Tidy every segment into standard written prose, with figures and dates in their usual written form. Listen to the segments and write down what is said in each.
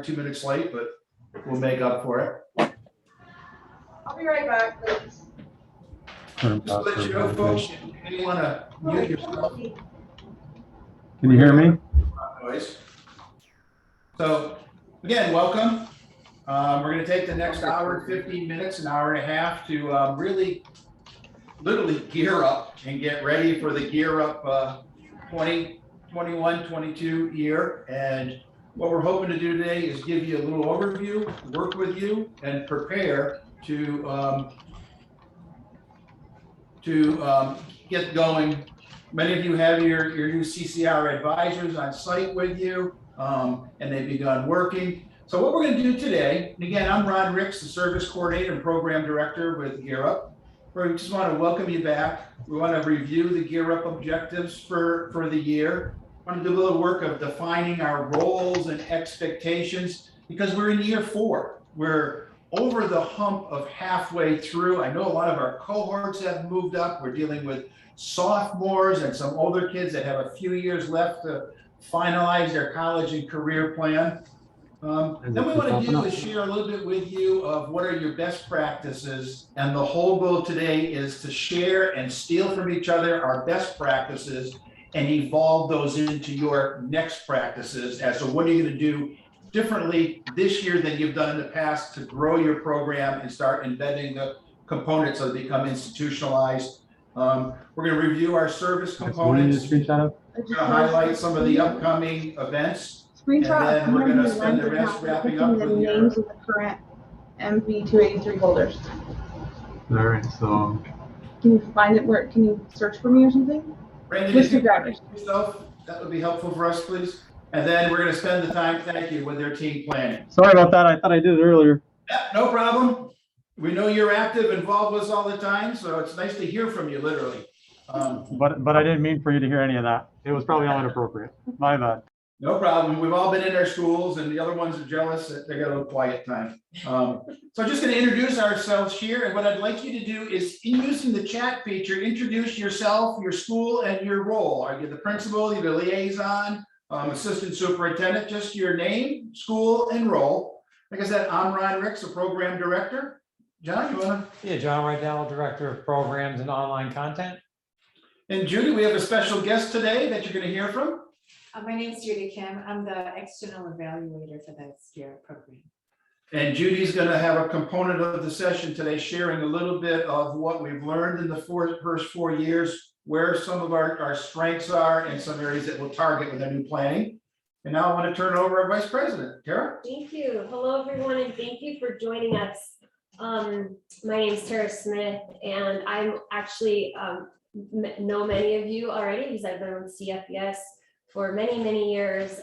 started 2 minutes late, but we'll make up for it. I'll be right back, please. Just to let you know, folks, you may want to mute yourself. Can you hear me? Noise. So again, welcome. We're going to take the next hour and 15 minutes, an hour and a half to really literally gear up and get ready for the Gear Up 2021-22 year. And what we're hoping to do today is give you a little overview, work with you, and prepare to get going. Many of you have your new CCR advisors on site with you, and they've begun working. So what we're going to do today, and again, I'm Ron Ricks, the Service Coordinator and Program Director with Gear Up. We just want to welcome you back. We want to review the Gear Up objectives for the year. I want to do a little work of defining our roles and expectations because we're in year 4. We're over the hump of halfway through. I know a lot of our cohorts have moved up. We're dealing with sophomores and some older kids that have a few years left to finalize their college and career plan. Then we want to do is share a little bit with you of what are your best practices. And the whole goal today is to share and steal from each other our best practices and evolve those into your next practices as to what are you going to do differently this year than you've done in the past to grow your program and start embedding the components so they become institutionalized. We're going to review our service components. We're going to highlight some of the upcoming events. Screenshot. And then we're going to spend the rest wrapping up with the names of the current MV283 holders. All right, so. Can you find it where, can you search for me or something? Brandon, List if you of drivers. yourself, that would be helpful for us, please. And then we're going to spend the time, thank you, with their team planning. Sorry about that. I thought I did it earlier. Yeah, no problem. We know you're active, involved with us all the time, so it's nice to hear from you, literally. But I didn't mean for you to hear any of that. It was probably all inappropriate. My bad. No problem. We've all been in our schools, and the other ones are jealous that they got a little quiet time. So I'm just going to introduce ourselves here, and what I'd like you to do is, in using the chat feature, introduce yourself, your school, and your role. Are you the principal, you're the liaison, assistant superintendent, just your name, school, and role. Like I said, I'm Ron Ricks, the program director. John, you want to? Yeah, John Rydell, Director of Programs and Online Content. And Judy, we have a special guest today that you're going to hear from. My name is Judy Kim. I'm the external evaluator for the SPR program. And Judy's going to have a component of the session today, sharing a little bit of what we've learned in the first 4 years, where some of our strengths are, and some areas that we'll target with our new planning. And now I want to turn it over to our Vice President, Tara. Thank you. Hello, everyone, and thank you for joining us. My name is Tara Smith, and I'm actually know many of you already because I've been with CFES for many years,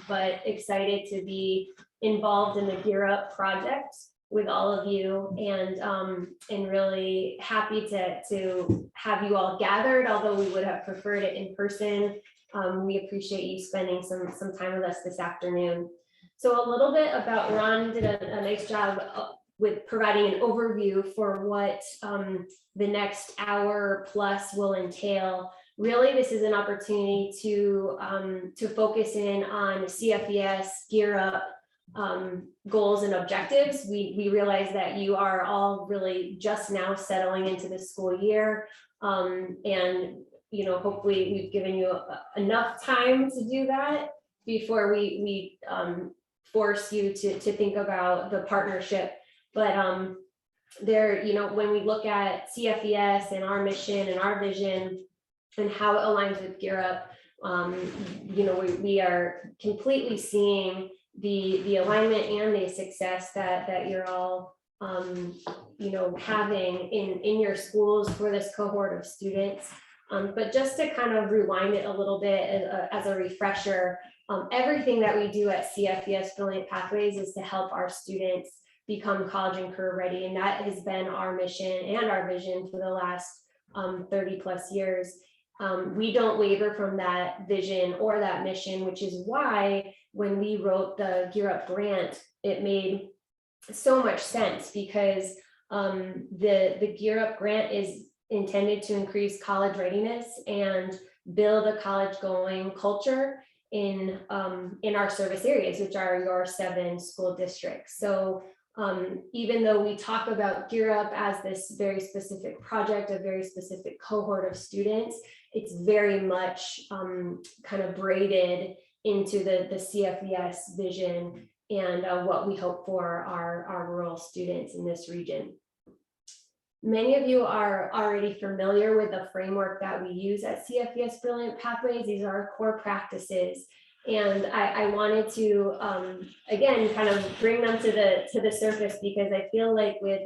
but excited to be involved in the Gear Up project with all of you, and really happy to have you all gathered, although we would have preferred it in person. We appreciate you spending some time with us this afternoon. So a little bit about Ron did a nice job with providing an overview for what the next hour plus will entail. Really, this is an opportunity to focus in on CFES Gear Up goals and objectives. We realize that you are all really just now settling into the school year, and hopefully we've given you enough time to do that before we force you to think about the partnership. But when we look at CFES and our mission and our vision and how it aligns with Gear Up, we are completely seeing the alignment and the success that you're all having in your schools for this cohort of students. But just to kind of rewind it a little bit as a refresher, everything that we do at CFES Brilliant Pathways is to help our students become college and career ready, and that has been our mission and our vision for the last 30 plus years. We don't waver from that vision or that mission, which is why when we wrote the Gear Up grant, it made so much sense, because the Gear Up grant is intended to increase college readiness and build a college going culture. in our service areas, which are your 7 school districts. So even though we talk about Gear Up as this very specific project, a very specific cohort of students, it's very much kind of braided into the CFES vision and what we hope for our rural students in this region. Many of you are already familiar with the framework that we use at CFES Brilliant Pathways. These are our core practices. And I wanted to, again, kind of bring them to the surface, because I feel like with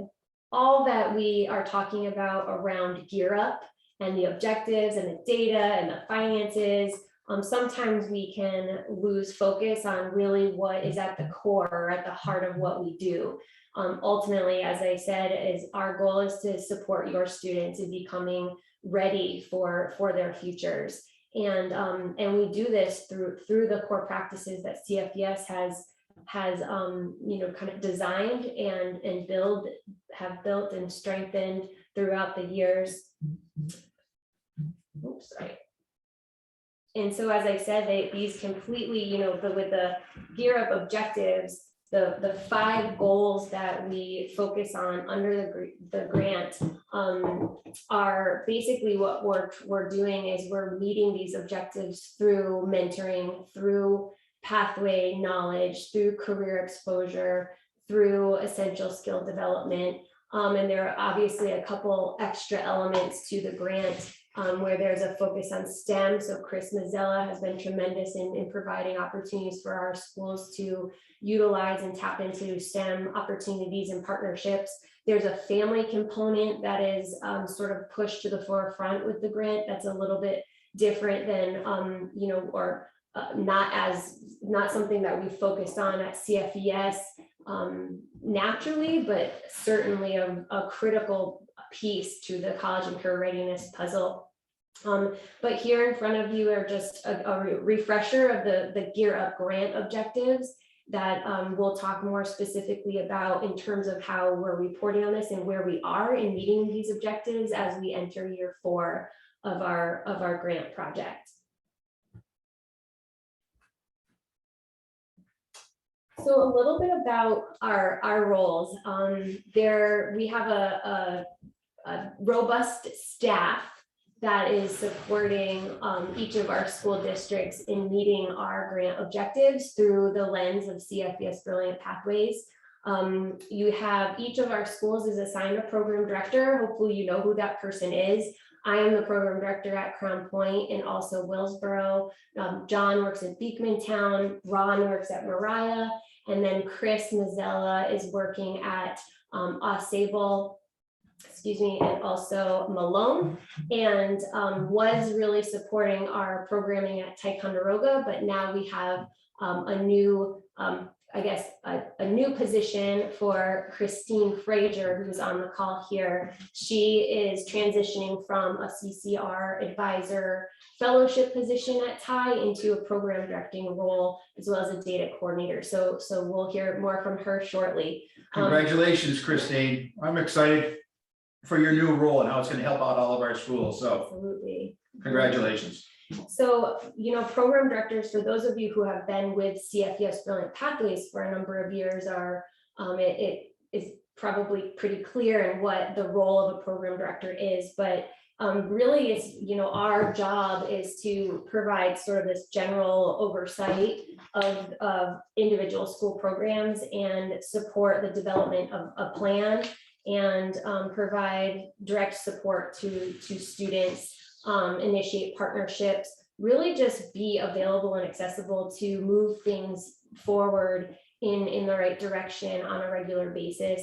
all that we are talking about around Gear Up and the objectives and the data and the finances, sometimes we can lose focus on really what is at the core or at the heart of what we do. Ultimately, as I said, is our goal is to support your students in becoming ready for their futures. And we do this through the core practices that CFES has kind of designed and have built and strengthened throughout the years. Oops, sorry. And so, as I said, these completely, with the Gear Up objectives, the 5 goals that we focus on under the grant are basically what we're doing is we're meeting these objectives through mentoring, through pathway knowledge, through career exposure, through essential skill development. And there are obviously a couple extra elements to the grant where there's a focus on STEM. So Chris Mazzella has been tremendous in providing opportunities for our schools to utilize and tap into STEM opportunities and partnerships. There's a family component that is sort of pushed to the forefront with the grant. That's a little bit different than, not something that we focused on at CFES naturally, but certainly a critical piece to the college and career readiness puzzle. But here in front of you are just a refresher of the Gear Up grant objectives that we'll talk more specifically about in terms of how we're reporting on this and where we are in meeting these objectives as we enter year 4 of our grant project. So a little bit about our roles. We have a robust staff that is supporting each of our school districts in meeting our grant objectives through the lens of CFES Brilliant Pathways. You have each of our schools is assigned a program director. Hopefully you know who that person is. I am the program director at Crown Point and also Willsboro. John works at Beekmantown, Ron works at Mariah, and then Chris Mazzella is working at Ausable, and also Malone, and was really supporting our programming at Ticonderoga, but now we have a new, a new position for Christine Frazier, who's on the call here. She is transitioning from a CCR advisor fellowship position at TI into a program directing role, as well as a data coordinator. So we'll hear more from her shortly. Congratulations, Christine. I'm excited for your new role and how it's going to help out all of our schools. So Absolutely. Congratulations. So, program directors, for those of you who have been with CFES Brilliant Pathways for a number of years, it is probably pretty clear in what the role of a program director is, but really it's, our job is to provide sort of this general oversight of individual school programs and support the development of a plan and provide direct support to students, initiate partnerships, really just be available and accessible to move things forward in the right direction on a regular basis.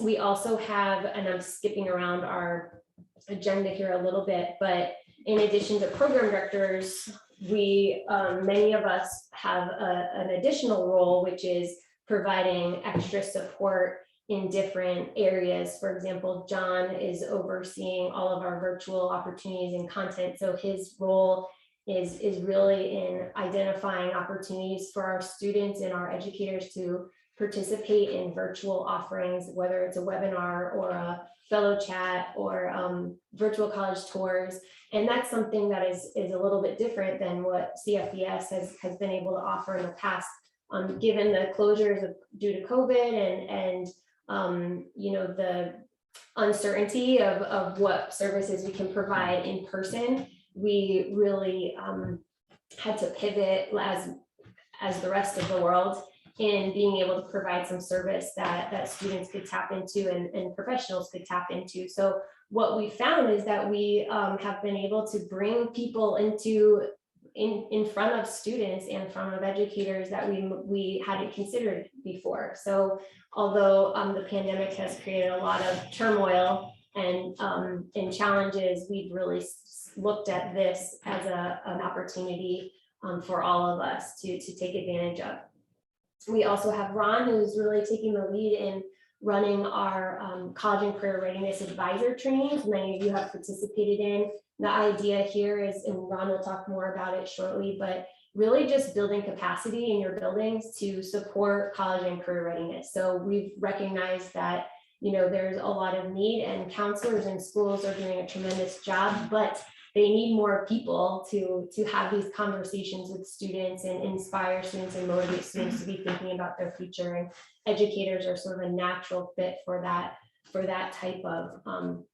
We also have, and I'm skipping around our agenda here a little bit, but in addition to program directors, we, many of us have an additional role, which is providing extra support in different areas. For example, John is overseeing all of our virtual opportunities and content. So his role is really in identifying opportunities for our students and our educators to participate in virtual offerings, whether it's a webinar or a fellow chat or virtual college tours. And that's something that is a little bit different than what CFES has been able to offer in the past, given the closures due to COVID and the uncertainty of what services we can provide in person. We really had to pivot as the rest of the world in being able to provide some service that students could tap into and professionals could tap into. So what we found is that we have been able to bring people in front of students and in front of educators that we hadn't considered before. So although the pandemic has created a lot of turmoil and challenges, we've really looked at this as an opportunity for all of us to take advantage of. We also have Ron, who's really taking the lead in running our college and career readiness advisor trainings. Many of you have participated in. The idea here is, and Ron will talk more about it shortly, but really just building capacity in your buildings to support college and career readiness. So we've recognized that, there's a lot of need, and counselors in schools are doing a tremendous job, but they need more people to have these conversations with students and inspire students and motivate students to be thinking about their future. And educators are sort of a natural fit for that type of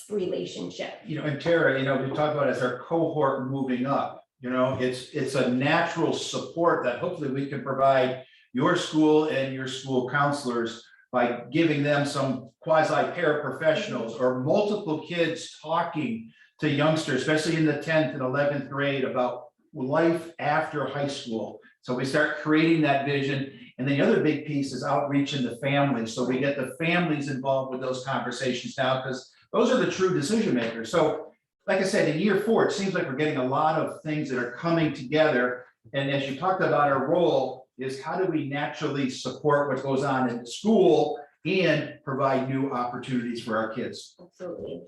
relationship. And Tara, we talk about as our cohort moving up, it's a natural support that hopefully we can provide your school and your school counselors by giving them some quasi paraprofessionals or multiple kids talking to youngsters, especially in the 10th and 11th grade, about life after high school. So we start creating that vision. And the other big piece is outreach in the families. So we get the families involved with those conversations now, because those are the true decision makers. So like I said, in year 4, it seems like we're getting a lot of things that are coming together. And as you talked about, our role is how do we naturally support what goes on in the school and provide new opportunities for our kids. Absolutely.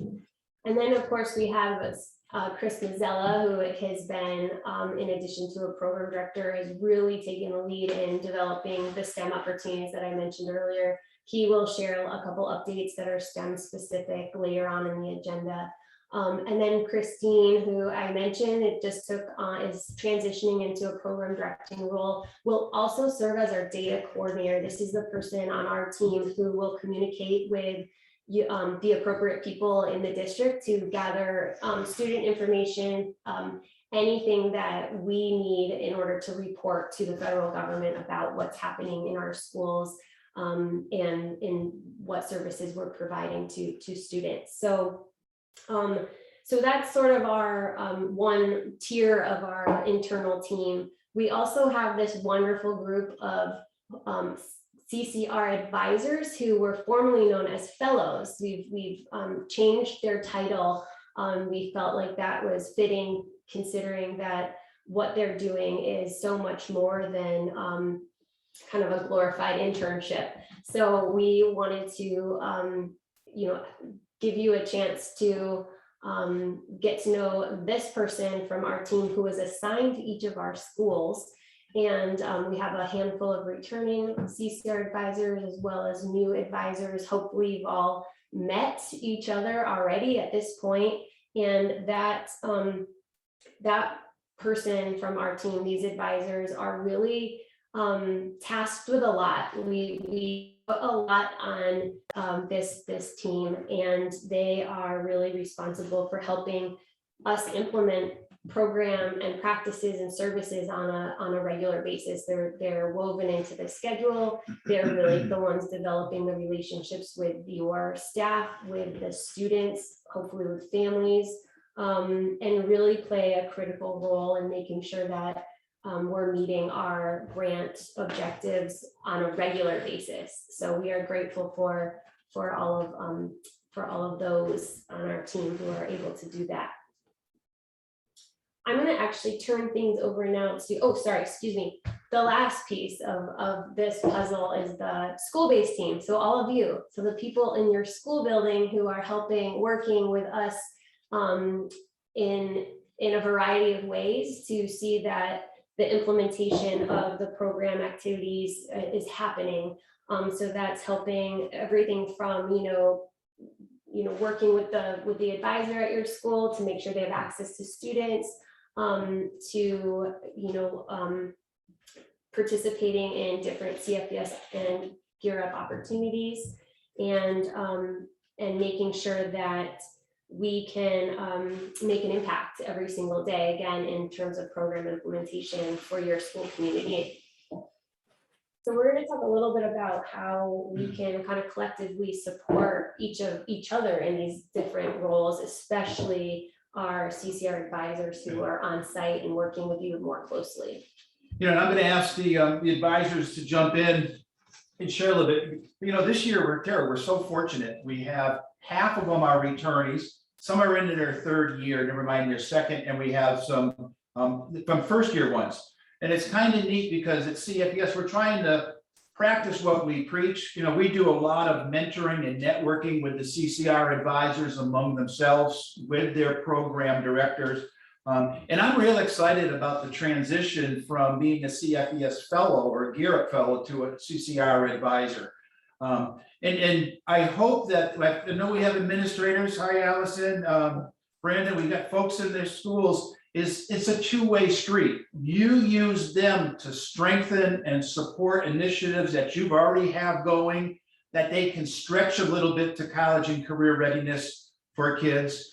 And then, of course, we have Chris Mazzella, who has been, in addition to a program director, is really taking the lead in developing the STEM opportunities that I mentioned earlier. He will share a couple updates that are STEM specific later on in the agenda. And then Christine, who I mentioned, is transitioning into a program directing role, will also serve as our data coordinator. This is the person on our team who will communicate with the appropriate people in the district to gather student information, anything that we need in order to report to the federal government about what's happening in our schools and in what services we're providing to students. So that's sort of our one tier of our internal team. We also have this wonderful group of CCR advisors who were formerly known as fellows. We've changed their title. We felt like that was fitting, considering that what they're doing is so much more than kind of a glorified internship. So we wanted to, give you a chance to get to know this person from our team who was assigned to each of our schools. And we have a handful of returning CCR advisors as well as new advisors. Hopefully you've all met each other already at this point. And that person from our team, these advisors, are really tasked with a lot. We put a lot on this team, and they are really responsible for helping us implement program and practices and services on a regular basis. They're woven into the schedule. They're really the ones developing the relationships with your staff, with the students, hopefully with families, and really play a critical role in making sure that we're meeting our grant objectives on a regular basis. So we are grateful for all of those on our team who are able to do that. I'm going to actually turn things over now to, the last piece of this puzzle is the school-based team. So all of you, so the people in your school building who are working with us in a variety of ways to see that the implementation of the program activities is happening. So that's helping everything from, working with the advisor at your school to make sure they have access to students, to, participating in different CFES and Gear Up opportunities, and making sure that we can make an impact every single day, again, in terms of program implementation for your school community. So we're going to talk a little bit about how we can kind of collectively support each other in these different roles, especially our CCR advisors who are on site and working with you more closely. And I'm going to ask the advisors to jump in and share a little bit. This year we're so fortunate. We have half of them are returnees. Some are into their third year, never mind their second, and we have some from first year ones. And it's kind of neat because at CFES, we're trying to practice what we preach. We do a lot of mentoring and networking with the CCR advisors among themselves, with their program directors. And I'm real excited about the transition from being a CFES fellow or a Gear Up fellow to a CCR advisor. And I hope that, I know we have administrators, hi Allison, Brandon, we've got folks in their schools. It's a two-way street. You use them to strengthen and support initiatives that you've already have going, that they can stretch a little bit to college and career readiness for kids.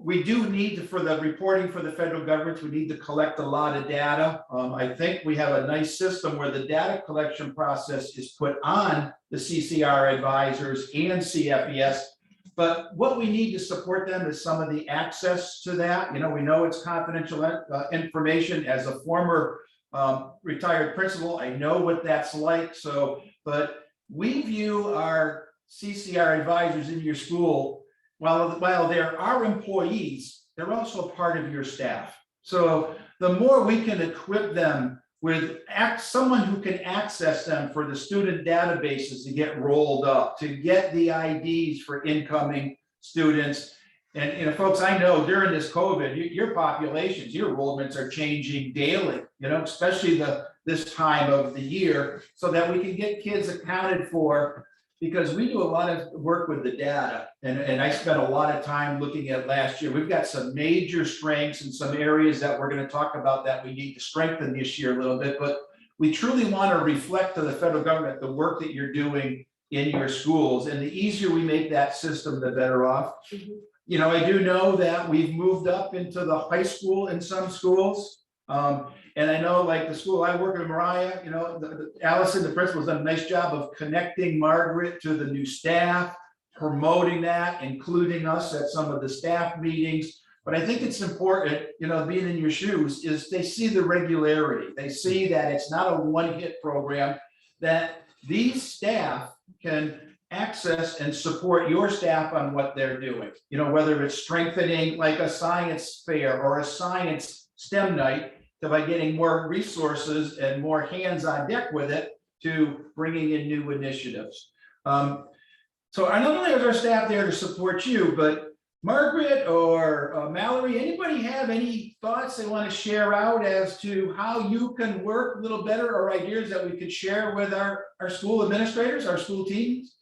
We do need for the reporting for the federal government, we need to collect a lot of data. I think we have a nice system where the data collection process is put on the CCR advisors and CFES. But what we need to support them is some of the access to that. We know it's confidential information. As a former retired principal, I know what that's like. But we view our CCR advisors in your school, while they're our employees, they're also part of your staff. So the more we can equip them with someone who can access them for the student databases to get rolled up, to get the IDs for incoming students. And folks, I know during this COVID, your populations, your enrollments are changing daily, especially this time of the year, so that we can get kids accounted for, because we do a lot of work with the data. And I spent a lot of time looking at last year. We've got some major strengths and some areas that we're going to talk about that we need to strengthen this year a little bit, but we truly want to reflect to the federal government the work that you're doing in your schools. And the easier we make that system, the better off. Mm-hmm. I do know that we've moved up into the high school in some schools. And I know, like the school I work in, Mariah, Allison, the principal's done a nice job of connecting Margaret to the new staff, promoting that, including us at some of the staff meetings. But I think it's important, being in your shoes, is they see the regularity. They see that it's not a one-hit program, that these staff can access and support your staff on what they're doing. Whether it's strengthening like a science fair or a science STEM night, by getting more resources and more hands on deck with it, to bringing in new initiatives. So I not only have our staff there to support you, but Margaret or Mallory, anybody have any thoughts they want to share out as to how you can work a little better, or ideas that we could share with our school administrators, our school teams?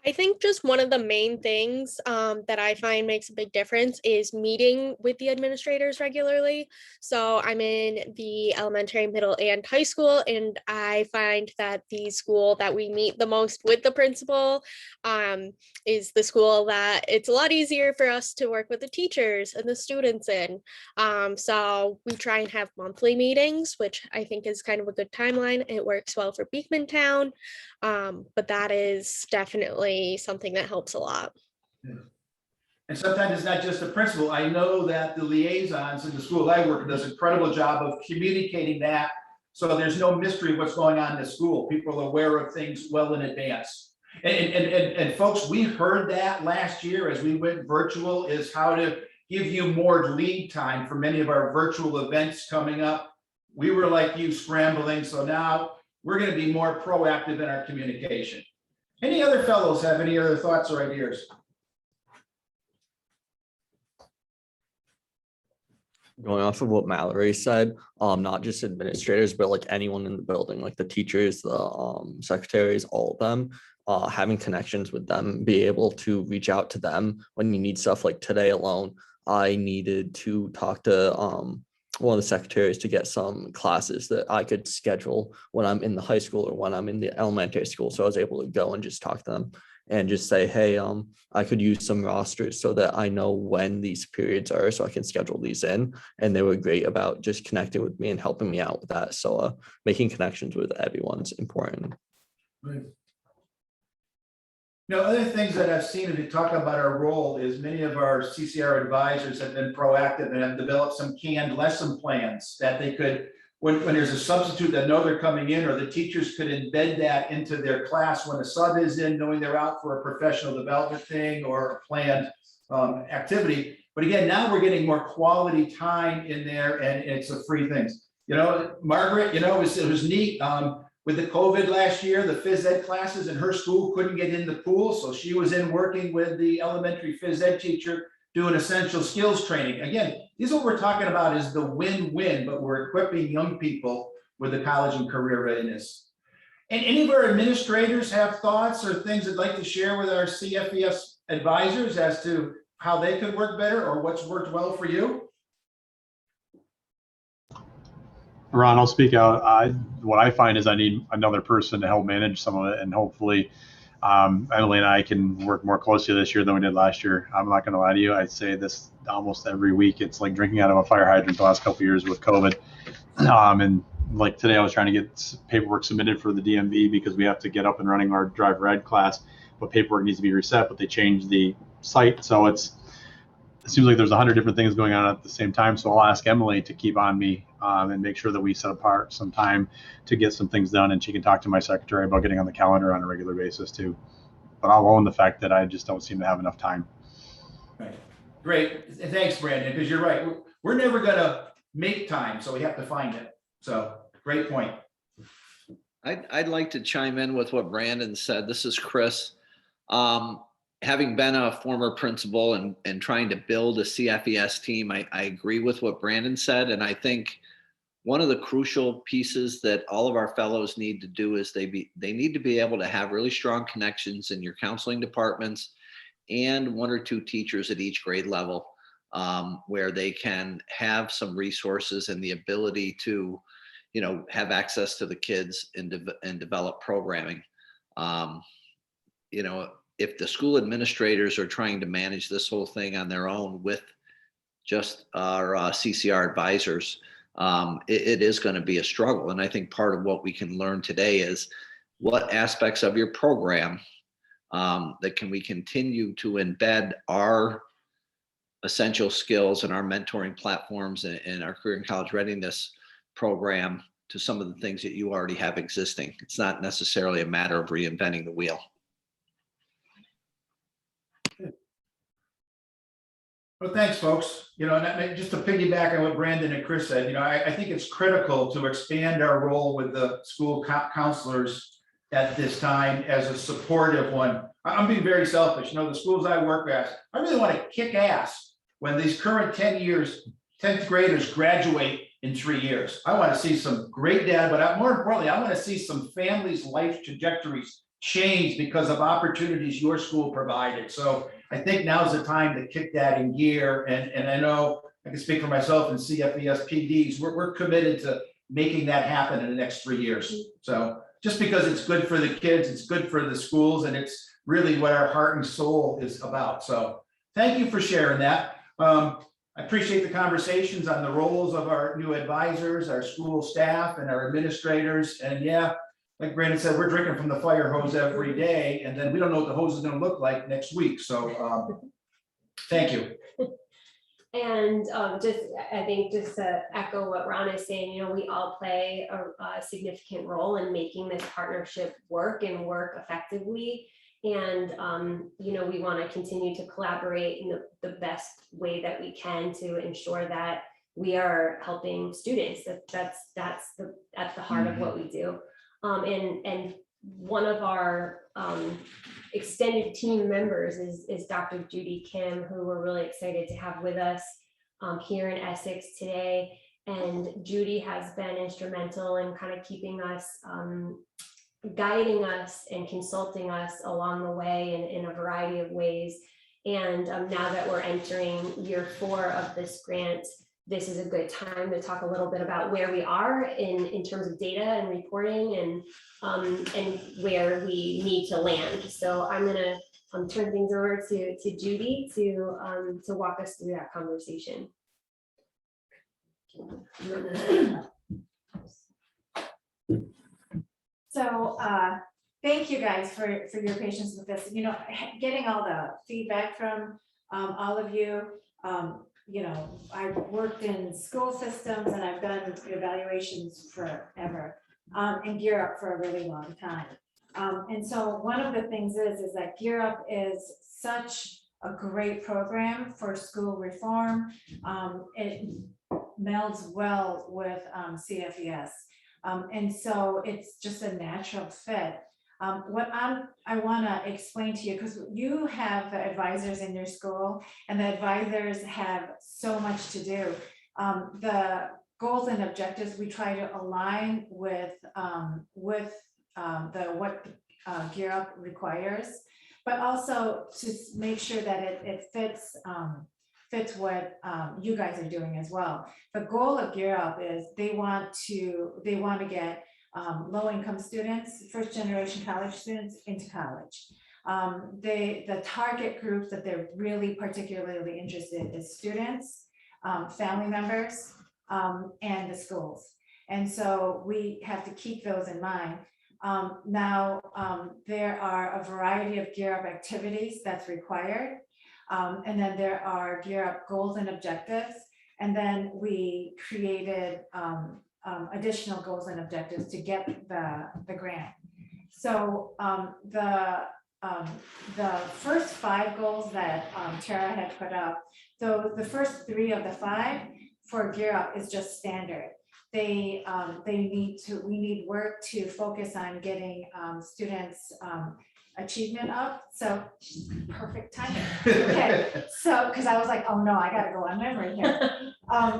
I think just one of the main things that I find makes a big difference is meeting with the administrators regularly. So I'm in the elementary, middle, and high school, and I find that the school that we meet the most with the principal is the school that it's a lot easier for us to work with the teachers and the students in. So we try and have monthly meetings, which I think is kind of a good timeline. It works well for Beekmantown, but that is definitely something that helps a lot. And sometimes it's not just the principal. I know that the liaisons in the school I work in does an incredible job of communicating that, so there's no mystery of what's going on in the school. People are aware of things well in advance. And folks, we heard that last year as we went virtual, is how to give you more lead time for many of our virtual events coming up. We were like you, scrambling, so now we're going to be more proactive in our communication. Any other fellows have any other thoughts or ideas? Going off of what Mallory said, not just administrators, but like anyone in the building, like the teachers, the secretaries, all of them, having connections with them, be able to reach out to them when you need stuff. Like today alone, I needed to talk to one of the secretaries to get some classes that I could schedule when I'm in the high school or when I'm in the elementary school. So I was able to go and just talk to them and just say, hey, I could use some rosters so that I know when these periods are so I can schedule these in. And they were great about just connecting with me and helping me out with that. So making connections with everyone's important. Right. Now, other things that I've seen, if you talk about our role, is many of our CCR advisors have been proactive and have developed some canned lesson plans that they could, when there's a substitute that know they're coming in, or the teachers could embed that into their class when a sub is in, knowing they're out for a professional development thing or a planned activity. But again, now we're getting more quality time in there, and it's a free things. You know, Margaret, you know, it was neat. With the COVID last year, the phys ed classes in her school couldn't get in the pool. So she was in working with the elementary phys ed teacher doing essential skills training. Again, this is what we're talking about, is the win-win, but we're equipping young people with the college and career readiness. And any of our administrators have thoughts or things they'd like to share with our CFES advisors as to how they could work better or what's worked well for you? Ron, I'll speak out. What I find is I need another person to help manage some of it, and hopefully Emily and I can work more closely this year than we did last year. I'm not going to lie to you. I'd say this almost every week. It's like drinking out of a fire hydrant the last couple of years with COVID. And like today, I was trying to get paperwork submitted for the DMV because we have to get up and running our driver ed class, but paperwork needs to be reset, but they changed the site. So it seems like there's 100 different things going on at the same time. So I'll ask Emily to keep on me and make sure that we set apart some time to get some things done. And she can talk to my secretary about getting on the calendar on a regular basis too. But I'll own the fact that I just don't seem to have enough time. Right. Great. Thanks, Brandon, because you're right. We're never going to make time, so we have to find it. So great point. I'd like to chime in with what Brandon said. This is Chris. Having been a former principal and trying to build a CFES team, I agree with what Brandon said. And I think one of the crucial pieces that all of our fellows need to do is they need to be able to have really strong connections in your counseling departments and one or two teachers at each grade level, where they can have some resources and the ability to, you know, have access to the kids and develop programming. You know, if the school administrators are trying to manage this whole thing on their own with just our CCR advisors, it is going to be a struggle. And I think part of what we can learn today is what aspects of your program that can we continue to embed our essential skills and our mentoring platforms and our career and college readiness program to some of the things that you already have existing. It's not necessarily a matter of reinventing the wheel. Well, thanks, folks. You know, and just to piggyback on what Brandon and Chris said, you know, I think it's critical to expand our role with the school counselors at this time as a supportive one. I'm being very selfish. You know, the schools I work at, I really want to kick ass when these current 10th graders graduate in 3 years. I want to see some great data, but more importantly, I want to see some families' life trajectories change because of opportunities your school provided. So I think now's the time to kick that in gear. And I know I can speak for myself and CFES PDs. We're committed to making that happen in the next 3 years. So just because it's good for the kids, it's good for the schools, and it's really what our heart and soul is about. So thank you for sharing that. I appreciate the conversations on the roles of our new advisors, our school staff, and our administrators. And yeah, like Brandon said, we're drinking from the fire hose every day, and then we don't know what the hose is going to look like next week. So thank you. And I think just to echo what Ron is saying, you know, we all play a significant role in making this partnership work and work effectively. And, you know, we want to continue to collaborate in the best way that we can to ensure that we are helping students. That's at the heart of what we do. And one of our extended team members is Dr. Judy Kim, who we're really excited to have with us. here in Essex today. And Judy has been instrumental in kind of keeping us, guiding us and consulting us along the way in a variety of ways. And now that we're entering year 4 of this grant, this is a good time to talk a little bit about where we are in terms of data and reporting and where we need to land. So I'm gonna turn things over to Judy to walk us through that conversation. So thank you guys for your patience with this. You know, getting all the feedback from all of you. You know, I've worked in school systems and I've done evaluations forever and Gear Up for a really long time. And so one of the things is that Gear Up is such a great program for school reform. It melds well with CFES. And so it's just a natural fit. What I want to explain to you, because you have the advisors in your school and the advisors have so much to do. The goals and objectives we try to align with what Gear Up requires, but also to make sure that it fits what you guys are doing as well. The goal of Gear Up is they want to get low-income students, first-generation college students into college. The target group that they're really particularly interested in is students, family members, and the schools. And so we have to keep those in mind. Now, there are a variety of Gear Up activities that's required. And then there are Gear Up goals and objectives. And then we created additional goals and objectives to get the grant. So the first 5 goals that Tara had put up, so the first 3 of the 5 for Gear Up is just standard. We need work to focus on getting students achievement up. So perfect timing. Okay, so because I was like, oh no, I gotta go on memory here.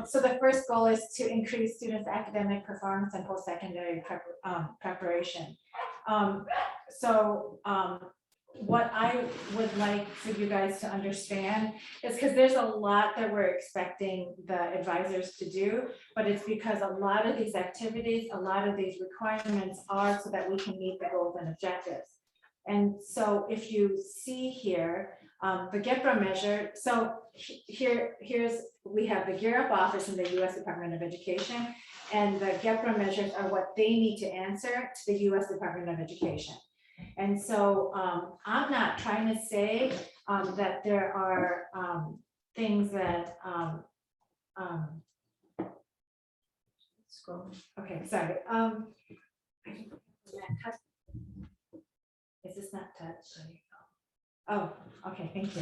So the first goal is to increase students' academic performance and post-secondary preparation. What I would like for you guys to understand is because there's a lot that we're expecting the advisors to do, but it's because a lot of these activities, a lot of these requirements are so that we can meet the goals and objectives. And so if you see here, the GEPRA measure, so we have the Gear Up office in the U.S. Department of Education, and the GEPRA measures are what they need to answer to the U.S. Department of Education. And so I'm not trying to say that there are things that, scroll, okay, sorry. Is this not touch? Oh, okay, thank you.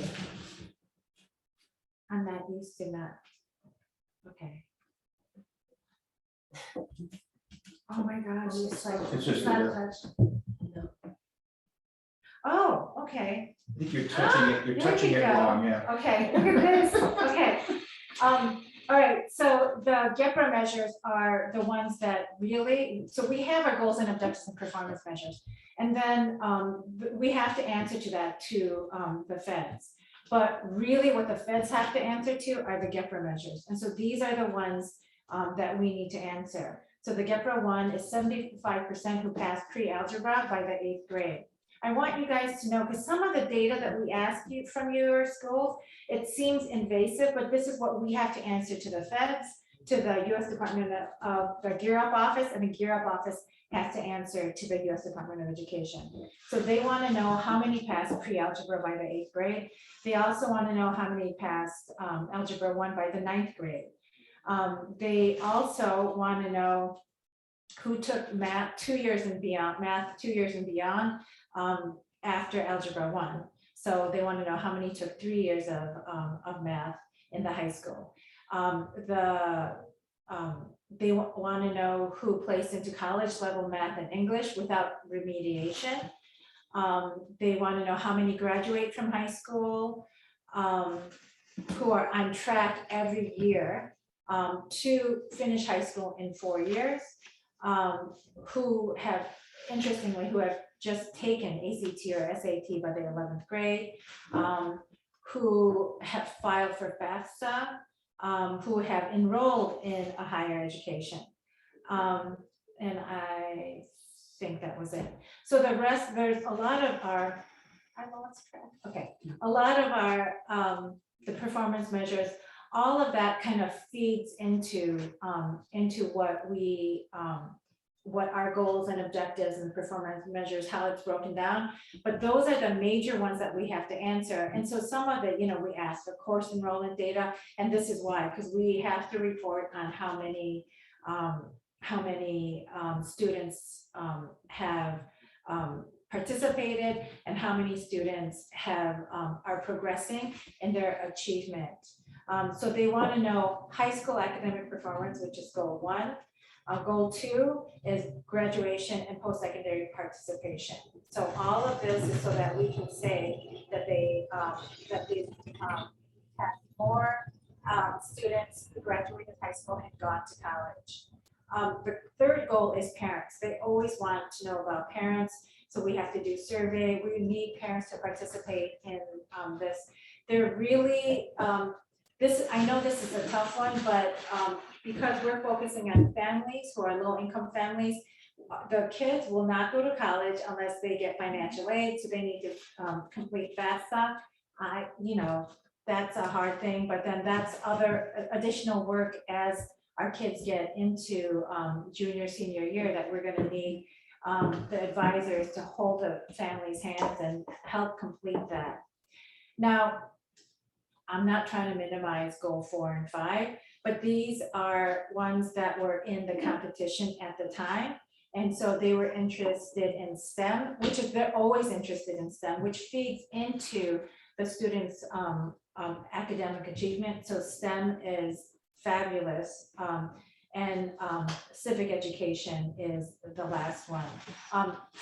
I'm not used to that. Okay. Oh my gosh, it's like, It's just not a- touch. No. Oh, okay. I think you're touching it, There we go. wrong, yeah. Okay, look at this. Okay. All right, so the GEPRA measures are the ones that really, so we have our goals and objectives and performance measures. And then we have to answer to that to the feds. But really what the feds have to answer to are the GEPRA measures. And so these are the ones that we need to answer. So the GEPRA 1 is 75% who passed pre-algebra by the 8th grade. I want you guys to know, because some of the data that we ask you from your schools, it seems invasive, but this is what we have to answer to the feds, to the U.S. Department of the Gear Up office, and the Gear Up office has to answer to the U.S. Department of Education. So they want to know how many passed pre-algebra by the 8th grade. They also want to know how many passed algebra 1 by the 9th grade. They also want to know who took math 2 years and beyond, after algebra 1. So they want to know how many took 3 years of math in the high school. They want to know who placed into college level math and English without remediation. They want to know how many graduate from high school. who are on track every year to finish high school in 4 years, who have, interestingly, who have just taken ACT or SAT by the 11th grade, who have filed for FAFSA, who have enrolled in a higher education. And I think that was it. So the rest, there's a lot of our, I lost track. Okay, a lot of our the performance measures, all of that kind of feeds into what we what our goals and objectives and performance measures, how it's broken down. But those are the major ones that we have to answer. And so some of it, we ask for course enrollment data, and this is why, because we have to report on how many students have participated and how many students have are progressing in their achievement. So they want to know high school academic performance, which is goal 1. Goal 2 is graduation and post-secondary participation. So all of this is so that we can say that they have more students who graduated high school and gone to college. The third goal is parents. They always want to know about parents. So we have to do survey. We need parents to participate in this. They're really, I know this is a tough one, but because we're focusing on families who are low-income families, the kids will not go to college unless they get financial aid. So they need to complete FAFSA. That's a hard thing, but then that's other additional work as our kids get into junior, senior year that we're going to need the advisors to hold the family's hands and help complete that. Now, I'm not trying to minimize goal 4 and 5, but these are ones that were in the competition at the time. And so they were interested in STEM, which is, they're always interested in STEM, which feeds into the students' academic achievement. So STEM is fabulous. And civic education is the last one.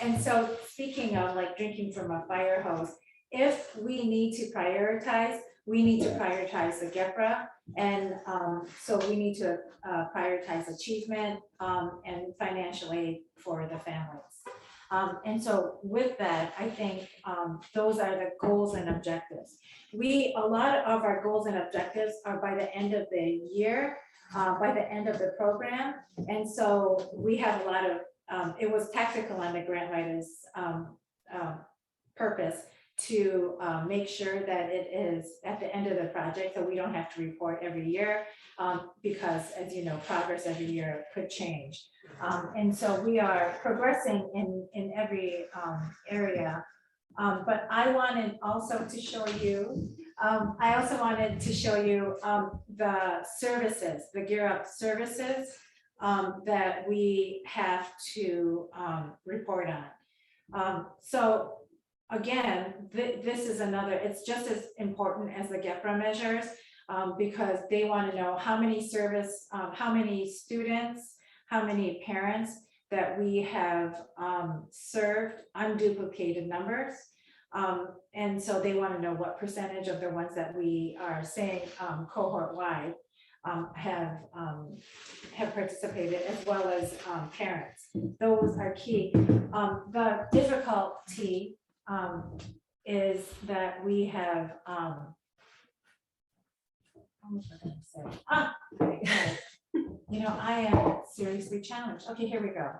And so speaking of like drinking from a fire hose, if we need to prioritize, we need to prioritize the GEPRA. And so we need to prioritize achievement and financial aid for the families. And so with that, I think those are the goals and objectives. A lot of our goals and objectives are by the end of the year, by the end of the program. And so we have a lot of, it was tactical on the grant writer's purpose to make sure that it is at the end of the project, so we don't have to report every year because, as you know, progress every year could change. And so we are progressing in every area. But I wanted also to show you, the services, the Gear Up services that we have to report on. So again, this is another, it's just as important as the GEPRA measures because they want to know how many how many students, how many parents that we have served unduplicated numbers. And so they want to know what percentage of the ones that we are saying cohort-wide have participated, as well as parents. Those are key. The difficulty is that we have, I am seriously challenged. Okay, here we go.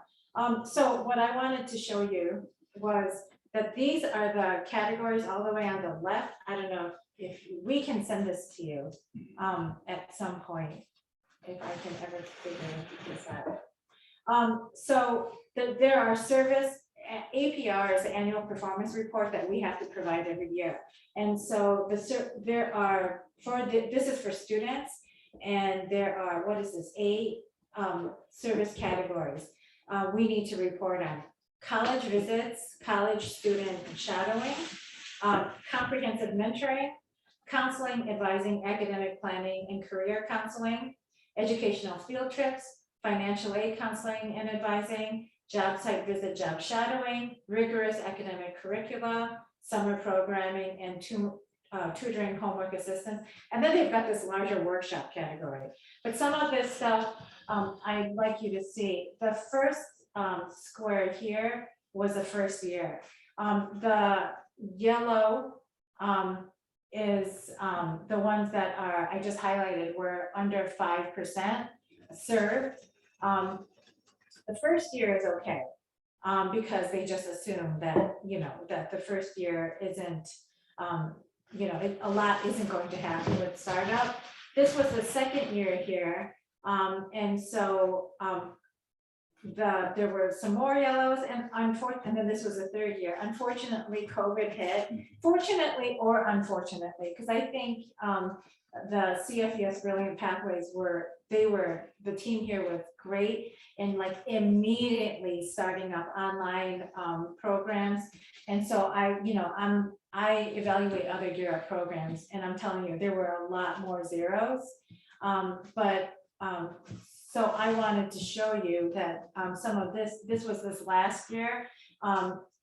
So what I wanted to show you was that these are the categories all the way on the left. I don't know if we can send this to you at some point, if I can ever figure this out. So there are service, APR is the annual performance report that we have to provide every year. And so there are, this is for students, and there are, what is this, 8 service categories we need to report on. College visits, college student shadowing, comprehensive mentoring, counseling, advising, academic planning, and career counseling, educational field trips, financial aid counseling and advising, job site visit, job shadowing, rigorous academic curricula, summer programming, and tutoring, homework assistance. And then they've got this larger workshop category. But some of this stuff, I'd like you to see. The first square here was the first year. The yellow is the ones that are, I just highlighted, were under 5% served. The first year is okay, because they just assume that, that the first year isn't, a lot isn't going to happen with startup. This was the second year here. And so there were some more yellows and then this was the third year. Unfortunately, COVID hit, fortunately or unfortunately, because I think the CFES Brilliant Pathways the team here was great in like immediately starting up online programs. And so I evaluate other Gear Up programs, and I'm telling you, there were a lot more zeros. So I wanted to show you that some of this was this last year.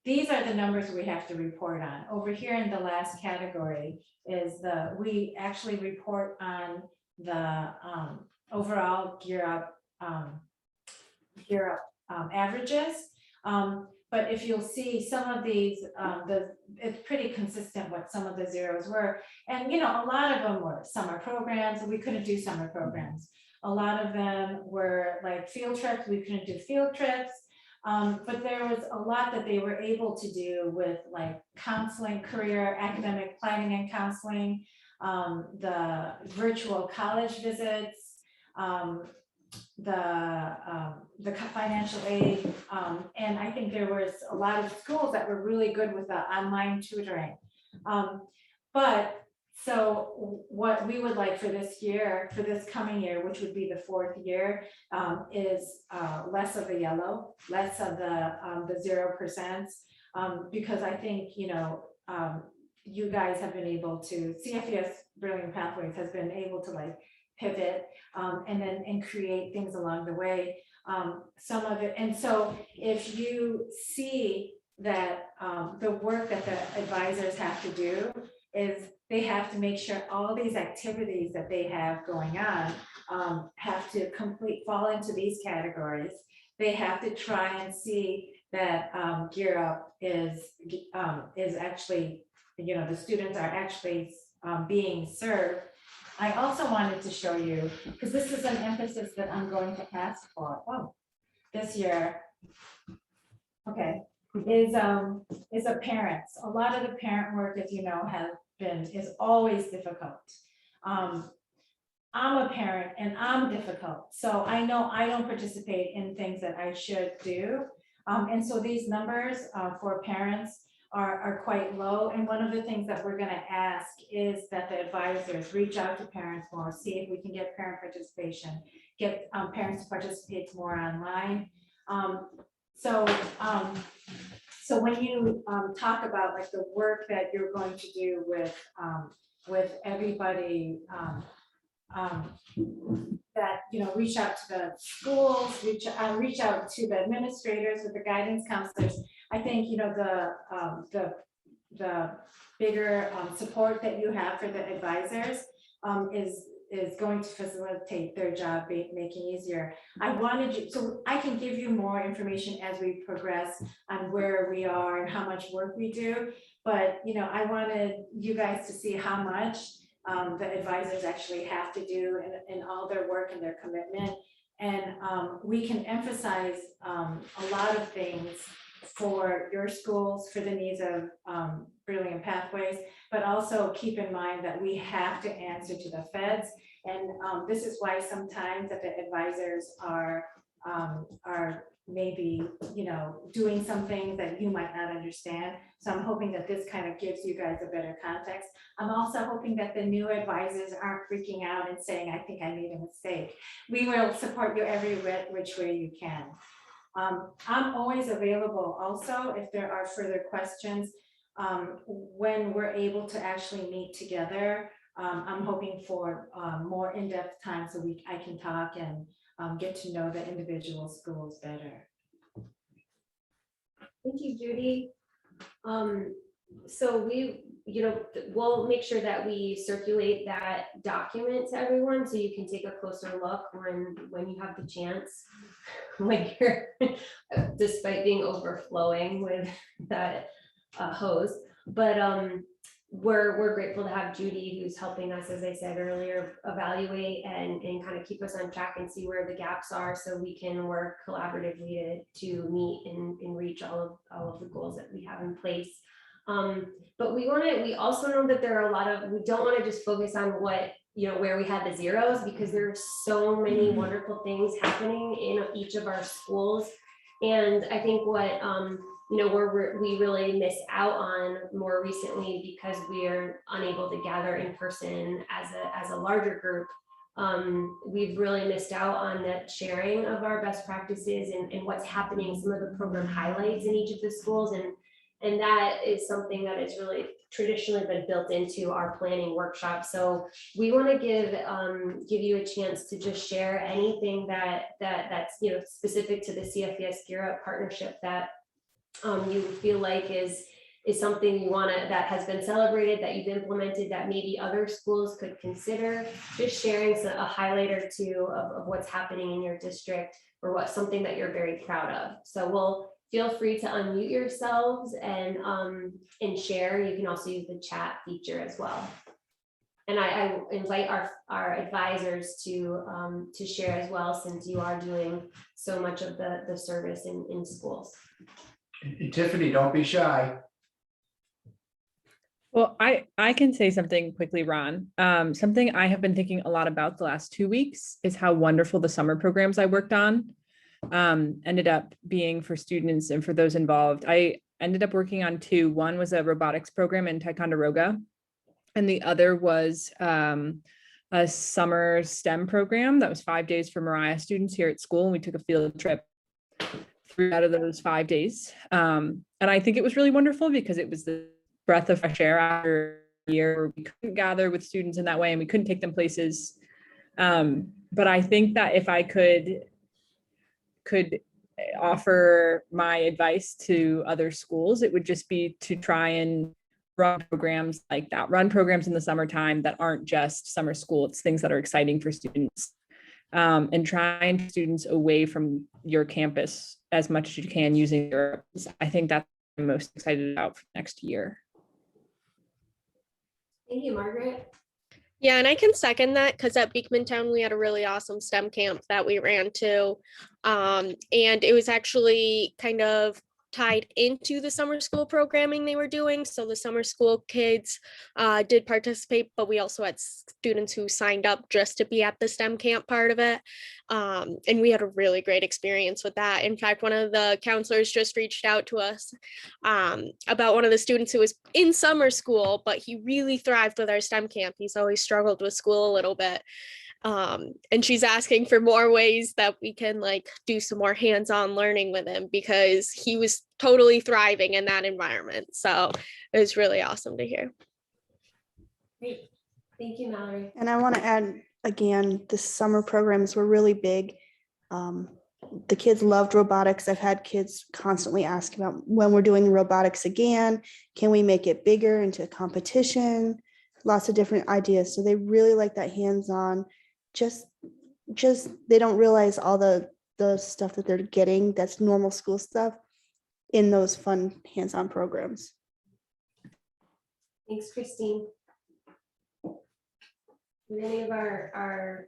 These are the numbers we have to report on. Over here in the last category is we actually report on the overall Gear Up averages. But if you'll see some of these, it's pretty consistent what some of the zeros were. And a lot of them were summer programs, and we couldn't do summer programs. A lot of them were like field trips, we couldn't do field trips. But there was a lot that they were able to do with like counseling, career, academic planning and counseling, the virtual college visits, the financial aid. And I think there was a lot of schools that were really good with the online tutoring. So what we would like for this year, for this coming year, which would be the fourth year, is less of the yellow, less of the 0%, because I think, you guys have been able to, CFES Brilliant Pathways has been able to like pivot and create things along the way. Some of it, and so if you see that the work that the advisors have to do is they have to make sure all these activities that they have going on have to fall into these categories. They have to try and see that Gear Up is actually, the students are actually being served. I also wanted to show you, because this is an emphasis that I'm going to ask for this year. Okay, is a parents. A lot of the parent work, as you know, is always difficult. I'm a parent and I'm difficult, so I know I don't participate in things that I should do. And so these numbers for parents are quite low. And one of the things that we're going to ask is that the advisors reach out to parents more, see if we can get parent participation, get parents to participate more online. So when you talk about like the work that you're going to do with everybody, that reach out to the schools, reach out to the administrators, with the guidance counselors. I think the bigger support that you have for the advisors is going to facilitate their job making easier. I wanted you, so I can give you more information as we progress on where we are and how much work we do. But I wanted you guys to see how much the advisors actually have to do in all their work and their commitment. And we can emphasize a lot of things for your schools, for the needs of Brilliant Pathways, but also keep in mind that we have to answer to the feds. And this is why sometimes that the advisors are maybe, doing some things that you might not understand. So I'm hoping that this kind of gives you guys a better context. I'm also hoping that the new advisors aren't freaking out and saying, I think I made a mistake. We will support you every which way you can. I'm always available also if there are further questions. When we're able to actually meet together, I'm hoping for more in-depth time so I can talk and get to know the individual schools better. Thank you, Judy. So we'll make sure that we circulate that document to everyone so you can take a closer look when you have the chance. When you're, despite being overflowing with that hose, but we're grateful to have Judy, who's helping us, as I said earlier, evaluate and kind of keep us on track and see where the gaps are, so we can work collaboratively to meet and reach all of the goals that we have in place. But we also know that there are we don't want to just focus on where we had the zeros, because there are so many wonderful things happening in each of our schools. And I think what we really miss out on more recently, because we are unable to gather in person as a larger group, we've really missed out on that sharing of our best practices and what's happening, some of the program highlights in each of the schools. And that is something that has really traditionally been built into our planning workshop. So we want to give you a chance to just share anything that's specific to the CFES Gear Up partnership that you feel like is something you want to, that has been celebrated, that you've implemented, that maybe other schools could consider. Just sharing a highlight or two of what's happening in your district, or something that you're very proud of. So feel free to unmute yourselves and share. You can also use the chat feature as well. And I invite our advisors to share as well, since you are doing so much of the service in schools. And Tiffany, don't be shy. Well, I can say something quickly, Ron. Something I have been thinking a lot about the last 2 weeks is how wonderful the summer programs I worked on ended up being for students and for those involved. I ended up working on 2. One was a robotics program in Ticonderoga, and the other was a summer STEM program that was 5 days for Mariah students here at school. And we took a field trip 3 out of those 5 days. And I think it was really wonderful, because it was the breath of fresh air after a year where we couldn't gather with students in that way and we couldn't take them places. But I think that if I could offer my advice to other schools, it would just be to try and run programs like that, run programs in the summertime that aren't just summer school. It's things that are exciting for students, and trying students away from your campus as much as you can using your, I think that's what I'm most excited about for next year. Thank you, Margaret. Yeah, and I can second that, because at Beekmantown, we had a really awesome STEM camp that we ran to. And it was actually kind of tied into the summer school programming they were doing. So the summer school kids did participate, but we also had students who signed up just to be at the STEM camp part of it. And we had a really great experience with that. In fact, one of the counselors just reached out to us about one of the students who was in summer school, but he really thrived with our STEM camp. He's always struggled with school a little bit. And she's asking for more ways that we can do some more hands-on learning with him, because he was totally thriving in that environment. So it was really awesome to hear. Great. Thank you, Mallory. And I want to add again, the summer programs were really big. The kids loved robotics. I've had kids constantly ask about when we're doing robotics again, can we make it bigger into a competition? Lots of different ideas. So they really like that hands-on. Just they don't realize all the stuff that they're getting, that's normal school stuff, in those fun hands-on programs. Thanks, Christine. Would any of our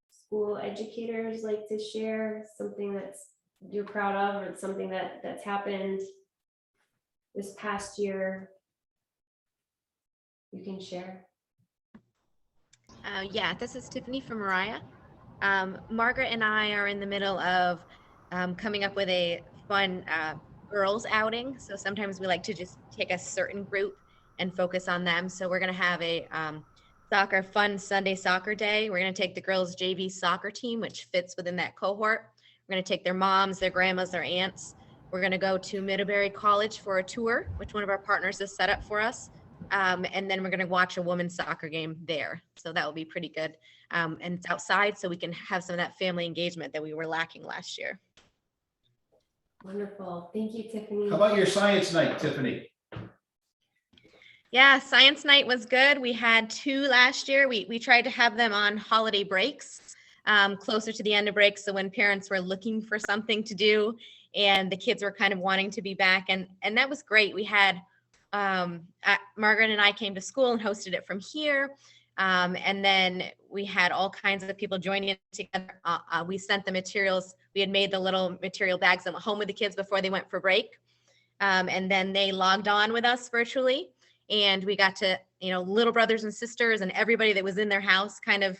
school educators like to share something that's you're proud of, or something that's happened this past year? You can share. Yeah, this is Tiffany from Mariah. Margaret and I are in the middle of coming up with a fun girls outing. So sometimes we like to just take a certain group and focus on them. So we're going to have a fun Sunday soccer day. We're going to take the girls JV soccer team, which fits within that cohort. We're going to take their moms, their grandmas, their aunts. We're going to go to Middlebury College for a tour, which one of our partners has set up for us. And then we're going to watch a women's soccer game there. So that will be pretty good. And it's outside, so we can have some of that family engagement that we were lacking last year. Wonderful. Thank you, Tiffany. How about your science night, Tiffany? Yeah, science night was good. We had 2 last year. We tried to have them on holiday breaks, closer to the end of breaks. So when parents were looking for something to do and the kids were kind of wanting to be back, and that was great. We had Margaret and I came to school and hosted it from here. And then we had all kinds of people joining in together. We sent the materials. We had made the little material bags at home with the kids before they went for break. And then they logged on with us virtually. And we got to, little brothers and sisters and everybody that was in their house kind of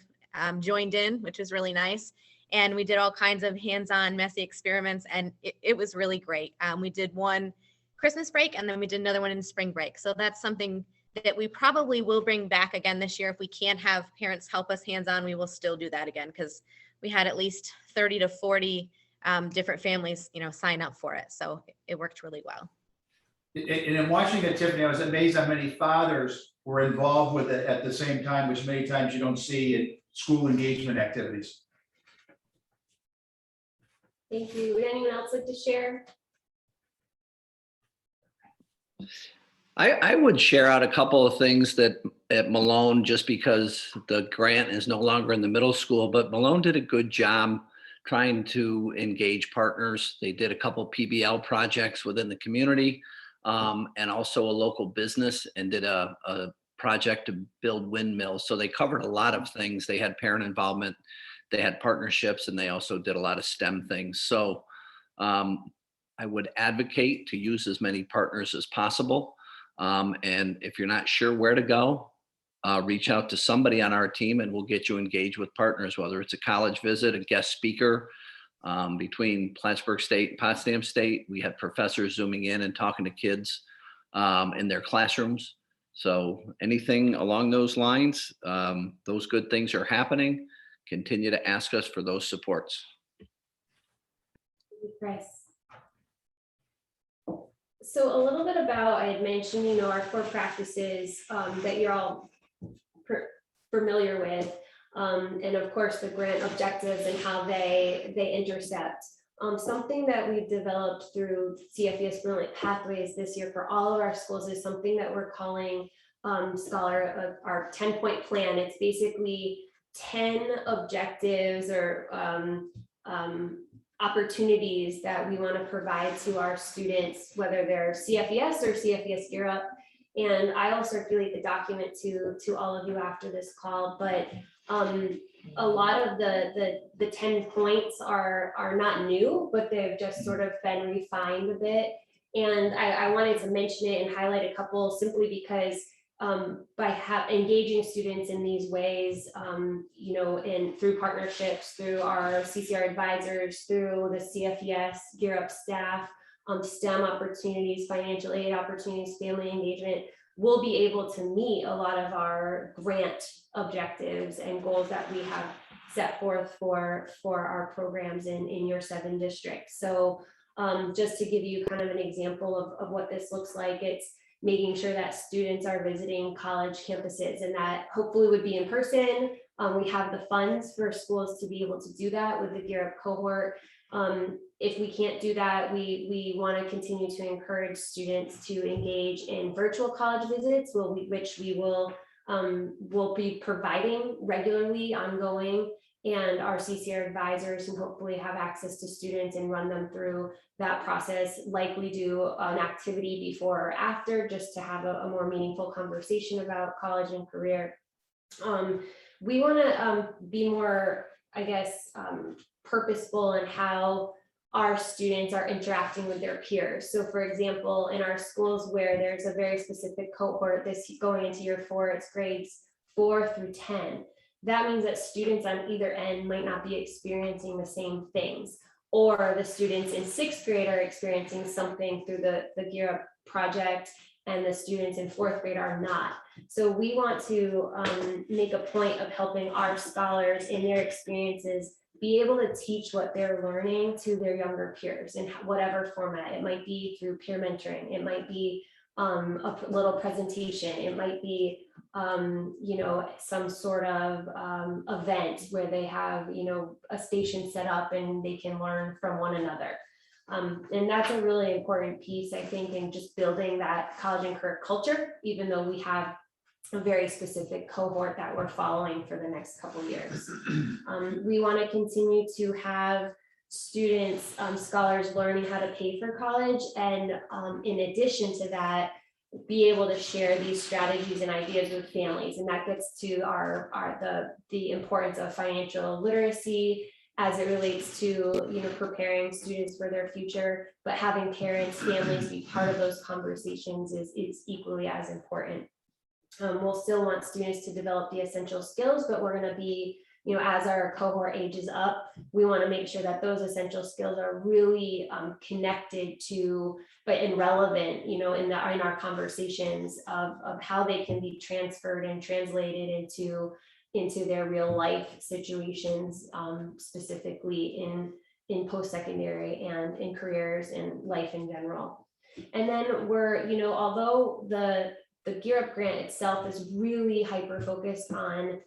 joined in, which was really nice. And we did all kinds of hands-on messy experiments, and it was really great. We did one Christmas break, and then we did another one in spring break. So that's something that we probably will bring back again this year. If we can't have parents help us hands-on, we will still do that again, because we had at least 30 to 40 different families, sign up for it. So it worked really well. And in watching it, Tiffany, I was amazed how many fathers were involved with it at the same time, which many times you don't see in school engagement activities. Thank you. Would anyone else like to share? I would share out a couple of things that at Malone, just because the grant is no longer in the middle school, but Malone did a good job trying to engage partners. They did a couple PBL projects within the community, and also a local business, and did a project to build windmills. So they covered a lot of things. They had parent involvement, they had partnerships, and they also did a lot of STEM things. So I would advocate to use as many partners as possible. And if you're not sure where to go, reach out to somebody on our team and we'll get you engaged with partners, whether it's a college visit, a guest speaker. Between Plattsburgh State and Potsdam State, we had professors zooming in and talking to kids in their classrooms. So anything along those lines, those good things are happening. Continue to ask us for those supports. Chris. So a little bit about, I had mentioned, our core practices that you're all familiar with, and of course the grant objectives and how they intersect. Something that we've developed through CFES Brilliant Pathways this year for all of our schools is something that we're calling our 10-point plan. It's basically 10 objectives or opportunities that we want to provide to our students, whether they're CFES or CFES Gear Up. And I will circulate the document to all of you after this call, but a lot of the 10 points are not new, but they've just sort of been refined a bit. And I wanted to mention it and highlight a couple simply because by engaging students in these ways, and through partnerships, through our CCR advisors, through the CFES Gear Up staff, STEM opportunities, financial aid opportunities, family engagement, we'll be able to meet a lot of our grant objectives and goals that we have set forth for our programs in your 7 districts. So just to give you kind of an example of what this looks like, it's making sure that students are visiting college campuses, and that hopefully would be in person. We have the funds for schools to be able to do that with the Gear Up cohort. If we can't do that, we want to continue to encourage students to engage in virtual college visits, which we will be providing regularly, ongoing, and our CCR advisors can hopefully have access to students and run them through that process, likely do an activity before or after, just to have a more meaningful conversation about college and career. We want to be more, I guess, purposeful in how our students are interacting with their peers. So for example, in our schools where there's a very specific cohort this going into year 4, it's grades 4 through 10. That means that students on either end might not be experiencing the same things, or the students in 6th grade are experiencing something through the Gear Up project and the students in 4th grade are not. So we want to make a point of helping our scholars in their experiences be able to teach what they're learning to their younger peers in whatever format. It might be through peer mentoring, it might be a little presentation, it might be some sort of event where they have a station set up and they can learn from one another. And that's a really important piece, I think, in just building that college and career culture, even though we have a very specific cohort that we're following for the next couple of years. We want to continue to have students, scholars learning how to pay for college. And in addition to that, be able to share these strategies and ideas with families. And that gets to the importance of financial literacy as it relates to, you know, preparing students for their future, but having parents, families be part of those conversations is equally as important. We'll still want students to develop the essential skills, but we're going to be, you know, as our cohort ages up, we want to make sure that those essential skills are really connected to, and relevant, you know, in our conversations of how they can be transferred and translated into their real life situations, specifically in post-secondary and in careers and life in general. And then we're, you know, although the Gear Up grant itself is really hyper-focused on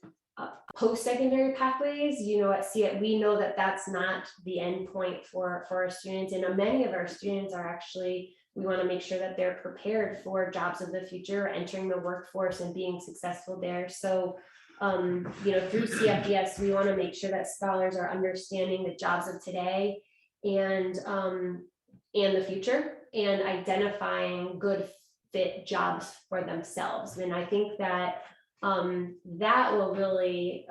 post-secondary pathways, you know, at CFES, we know that that's not the end point for our students. And many of our students are actually, we want to make sure that they're prepared for jobs of the future, entering the workforce and being successful there. So, you know, through CFES, we want to make sure that scholars are understanding the jobs of today and the future, and identifying good fit jobs for themselves. And I think that that will really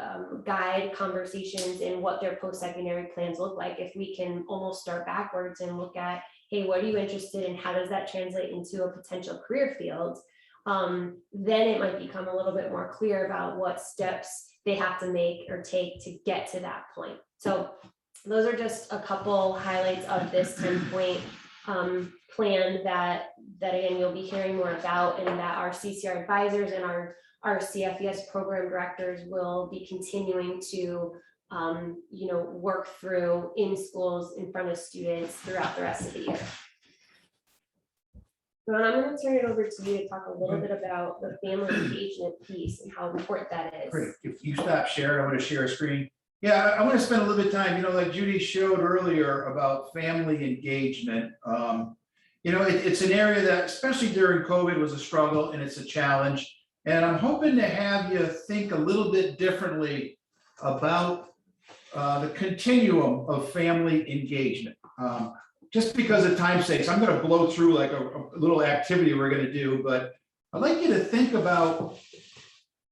guide conversations in what their post-secondary plans look like. If we can almost start backwards and look at, hey, what are you interested in? How does that translate into a potential career field? Then it might become a little bit more clear about what steps they have to make or take to get to that point. So those are just a couple highlights of this 10-point plan that again, you'll be hearing more about, and that our CCR advisors and our CFES program directors will be continuing to you know, work through in schools in front of students throughout the rest of the year. Ron, I'm going to turn it over to you to talk a little bit about the family engagement piece and how important that is. Great. If you stop sharing, I'm going to share a screen. Yeah, I want to spend a little bit of time, you know, like Judy showed earlier about family engagement. You know, it's an area that, especially during COVID, was a struggle, and it's a challenge. And I'm hoping to have you think a little bit differently about the continuum of family engagement. Just because of time's sake, I'm going to blow through like a little activity we're going to do, but I'd like you to think about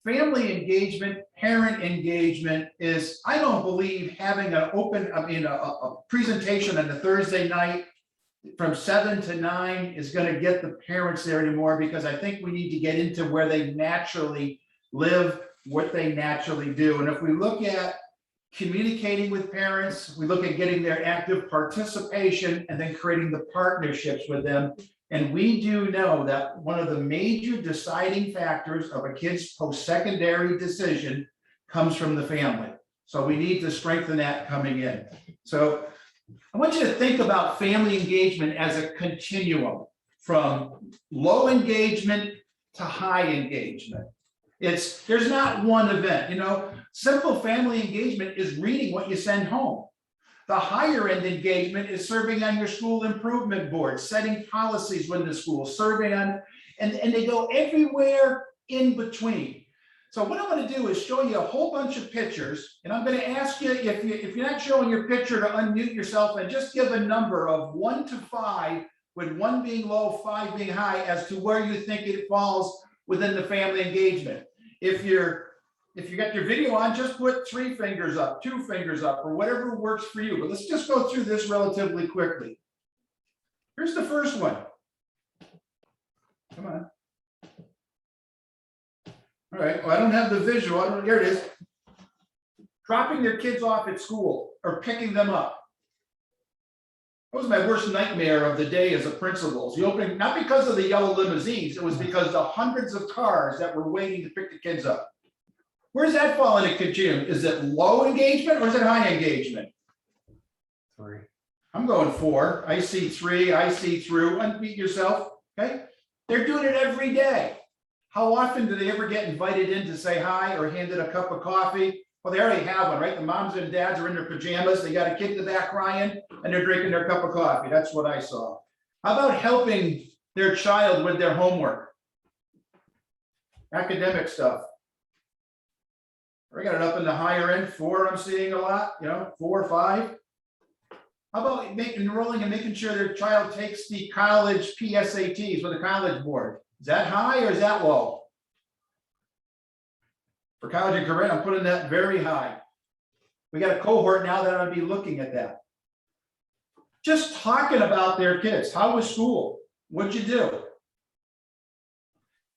family engagement, parent engagement is, I don't believe having an open, a presentation on a Thursday night from 7 to 9 is going to get the parents there anymore, because I think we need to get into where they naturally live, what they naturally do. And if we look at communicating with parents, we look at getting their active participation and then creating the partnerships with them. And we do know that one of the major deciding factors of a kid's post-secondary decision comes from the family. So we need to strengthen that coming in. So I want you to think about family engagement as a continuum from low engagement to high engagement. There's not one event, you know. Simple family engagement is reading what you send home. The higher end engagement is serving on your school improvement board, setting policies with the school, serving on, and they go everywhere in between. So what I'm going to do is show you a whole bunch of pictures, and I'm going to ask you, if you're not showing your picture, to unmute yourself and just give a number of 1 to 5, with 1 being low, 5 being high, as to where you think it falls within the family engagement. If you got your video on, just put 3 fingers up, 2 fingers up, or whatever works for you. But let's just go through this relatively quickly. Here's the first one. Come on. All right, well, I don't have the visual. Here it is. Dropping their kids off at school or picking them up. That was my worst nightmare of the day as a principal. The opening, not because of the yellow limousines, it was because the hundreds of cars that were waiting to pick the kids up. Where's that fall in a continuum? Is it low engagement or is it high engagement? 3. I'm going 4. I see 3. I see through. Unmute yourself. Okay. They're doing it every day. How often do they ever get invited in to say hi or handed a cup of coffee? Well, they already have one, right? The moms and dads are in their pajamas, they got a kid in the back crying, and they're drinking their cup of coffee. That's what I saw. How about helping their child with their homework? Academic stuff. I got it up in the higher end, 4 I'm seeing a lot, 4 or 5. How about enrolling and making sure their child takes the college PSATs with the college board? Is that high or is that low? For college and career, I'm putting that very high. We got a cohort now that I'll be looking at that. Just talking about their kids. How was school? What'd you do?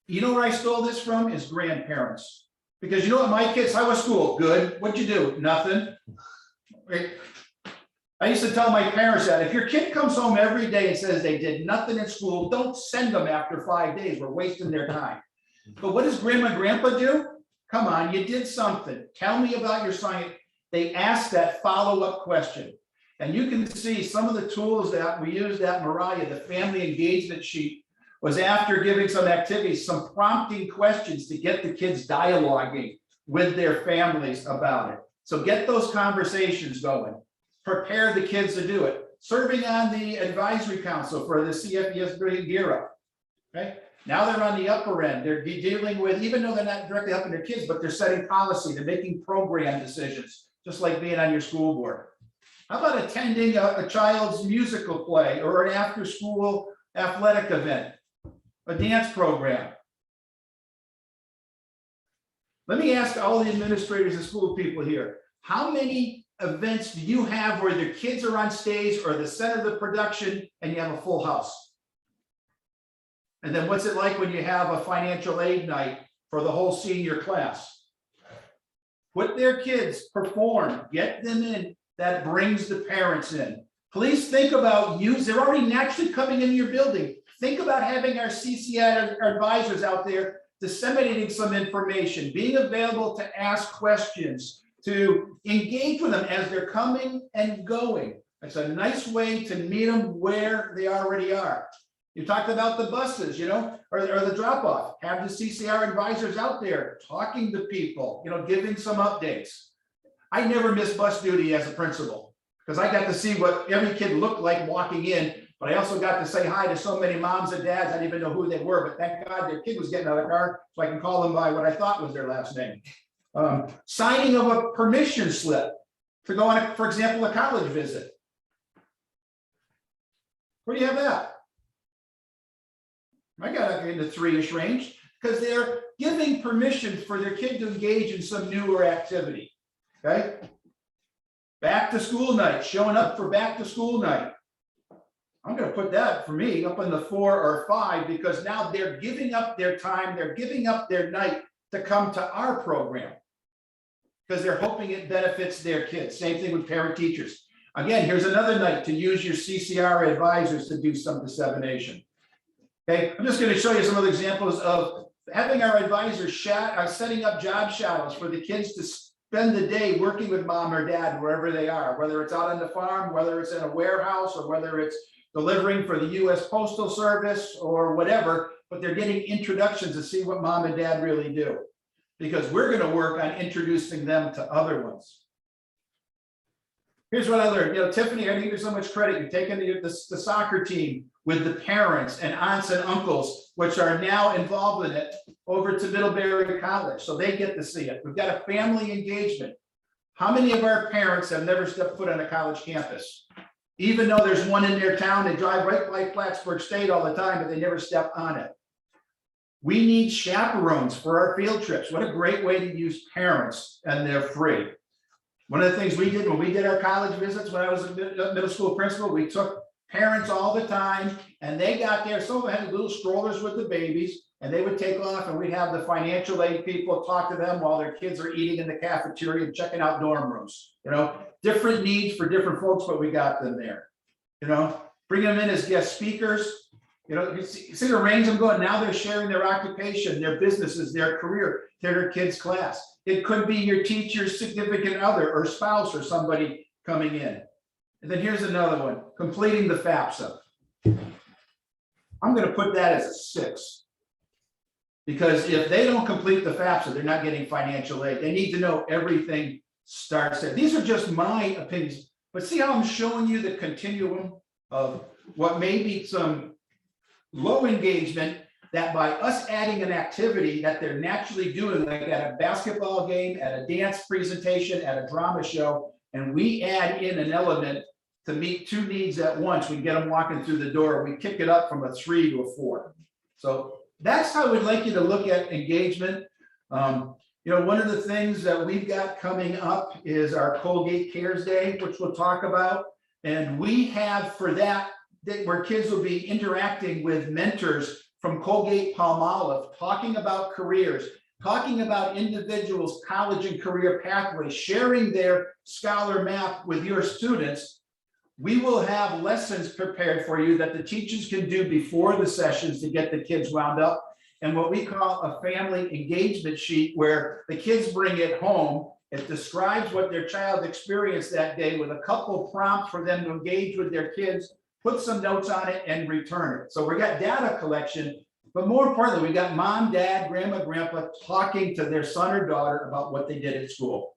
You know where I stole this from is grandparents. Because you know what, my kids, how was school? Good. What'd you do? Nothing. Right? I used to tell my parents that if your kid comes home every day and says they did nothing in school, don't send them after 5 days. We're wasting their time. But what does grandma and grandpa do? Come on, you did something. Tell me about your science. They ask that follow-up question. And you can see some of the tools that we used at Mariah, the family engagement sheet, was after giving some activities, some prompting questions to get the kids dialoguing with their families about it. So get those conversations going. Prepare the kids to do it. Serving on the advisory council for the CFES GU Up. Okay. Now they're on the upper end. They're dealing with, even though they're not directly helping their kids, but they're setting policy. They're making program decisions, just like being on your school board. How about attending a child's musical play or an after-school athletic event, a dance program? Let me ask all the administrators and school people here, how many events do you have where the kids are on stage or the center of the production and you have a full house? And then what's it like when you have a financial aid night for the whole senior class? Put their kids, perform, get them in. That brings the parents in. Please think about they're already naturally coming into your building. Think about having our CCI advisors out there disseminating some information, being available to ask questions, to engage with them as they're coming and going. It's a nice way to meet them where they already are. You talked about the buses, or the drop off. Have the CCR advisors out there talking to people, giving some updates. I never missed bus duty as a principal because I got to see what every kid looked like walking in, but I also got to say hi to so many moms and dads. I didn't even know who they were, but thank God their kid was getting out of the car so I can call them by what I thought was their last name. Signing of a permission slip to go on, for example, a college visit. Where do you have that? I got in the 3-ish range because they're giving permission for their kid to engage in some newer activity. Okay. Back to school night, showing up for back to school night. I'm going to put that for me up in the 4 or 5 because now they're giving up their time, they're giving up their night to come to our program because they're hoping it benefits their kids. Same thing with parent teachers. Again, here's another night to use your CCR advisors to do some dissemination. Okay, I'm just going to show you some other examples of having our advisors setting up job shadows for the kids to spend the day working with mom or dad wherever they are, whether it's out on the farm, whether it's in a warehouse, or whether it's delivering for the US Postal Service or whatever, but they're getting introductions to see what mom and dad really do. Because we're going to work on introducing them to other ones. Here's what I learned. Tiffany, I give you so much credit. You're taking the soccer team with the parents and aunts and uncles, which are now involved in it, over to Middlebury College. So they get to see it. We've got a family engagement. How many of our parents have never stepped foot on a college campus? Even though there's one in their town, they drive right by Plattsburgh State all the time, but they never step on it. We need chaperones for our field trips. What a great way to use parents, and they're free. One of the things we did when we did our college visits when I was a middle school principal, we took parents all the time, and they got there. Some of them had little strollers with the babies, and they would take off, and we'd have the financial aid people talk to them while their kids are eating in the cafeteria and checking out dorm rooms. Different needs for different folks, but we got them there. Bring them in as guest speakers. You see the range I'm going. Now they're sharing their occupation, their businesses, their career to their kids' class. It could be your teacher's significant other or spouse or somebody coming in. And then here's another one, completing the FAFSA. I'm going to put that as a 6. Because if they don't complete the FAFSA, they're not getting financial aid. They need to know everything starts there. These are just my opinions, but see how I'm showing you the continuum of what may be some low engagement that by us adding an activity that they're naturally doing, like at a basketball game, at a dance presentation, at a drama show, and we add in an element to meet two needs at once, we get them walking through the door, we kick it up from a 3 to a 4. So that's how we'd like you to look at engagement. You know, one of the things that we've got coming up is our Colgate Cares Day, which we'll talk about. And we have for that, where kids will be interacting with mentors from Colgate Palmolive, talking about careers, talking about individuals' college and career pathways, sharing their scholar map with your students. We will have lessons prepared for you that the teachers can do before the sessions to get the kids wound up. And what we call a family engagement sheet, where the kids bring it home. It describes what their child experienced that day with a couple prompts for them to engage with their kids, put some notes on it and return it. So we got data collection, but more importantly, we got mom, dad, grandma, grandpa talking to their son or daughter about what they did at school.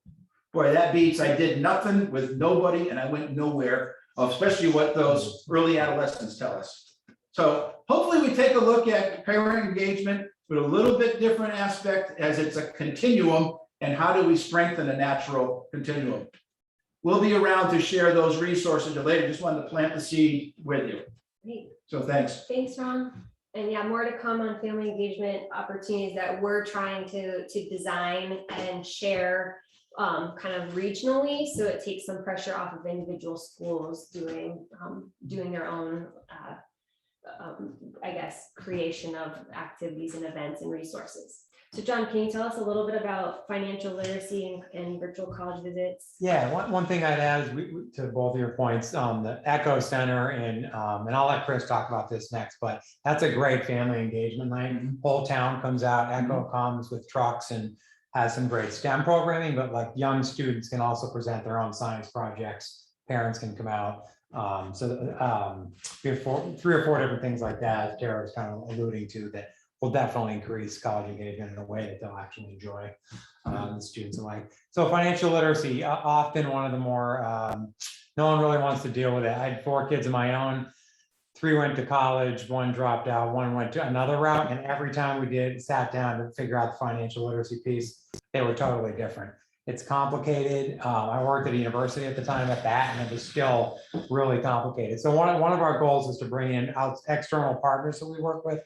Boy, that beats I did nothing with nobody and I went nowhere, especially what those early adolescents tell us. So hopefully we take a look at parent engagement with a little bit different aspect as it's a continuum, and how do we strengthen a natural continuum. We'll be around to share those resources later. Just wanted to plant the seed with you. Great. So thanks. Thanks, Ron. And yeah, more to come on family engagement opportunities that we're trying to design and share kind of regionally. So it takes some pressure off of individual schools doing their own, I guess, creation of activities and events and resources. So John, can you tell us a little bit about financial literacy and virtual college visits? Yeah, one thing I'd add is to both of your points, the Echo Center and I'll let Chris talk about this next, but that's a great family engagement night. Whole town comes out, Echo comes with trucks and has some great STEM programming, but like young students can also present their own science projects. Parents can come out. We have 3 or 4 different things like that, as Tara was kind of alluding to, that will definitely increase college engagement in a way that they'll actually enjoy, the students alike. So financial literacy, often one of the more, no one really wants to deal with it. I had 4 kids of my own, 3 went to college, 1 dropped out, 1 went to another route. And every time we sat down to figure out the financial literacy piece, they were totally different. It's complicated. I worked at a university at the time at that, and it was still really complicated. So one of our goals is to bring in external partners that we work with.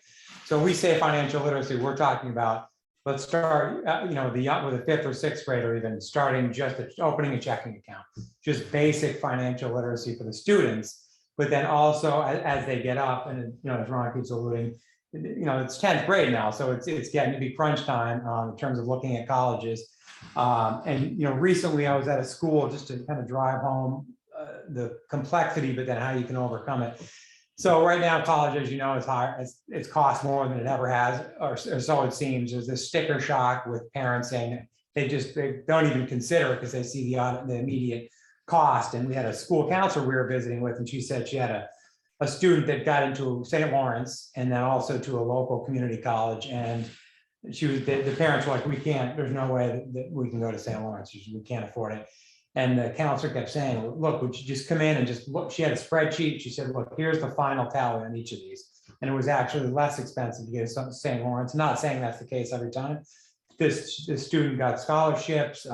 So we say financial literacy, we're talking about, let's start, with a 5th or 6th grader, even starting just opening a checking account, just basic financial literacy for the students. But then also as they get up, and as Ron keeps alluding, it's 10th grade now, so it's getting to be crunch time in terms of looking at colleges. Recently I was at a school just to kind of drive home the complexity, but then how you can overcome it. So right now, college, as you know, is high. It's cost more than it ever has, or so it seems. There's this sticker shock with parents saying they don't even consider it because they see the immediate cost. And we had a school counselor we were visiting with, and she said she had a student that got into St. Lawrence and then also to a local community college. And the parents were like, there's no way that we can go to St. Lawrence. We can't afford it. And the counselor kept saying, look, would you just come in and just look? She had a spreadsheet. She said, look, here's the final tally on each of these. And it was actually less expensive to get to St. Lawrence. Not saying that's the case every time. This student got scholarships,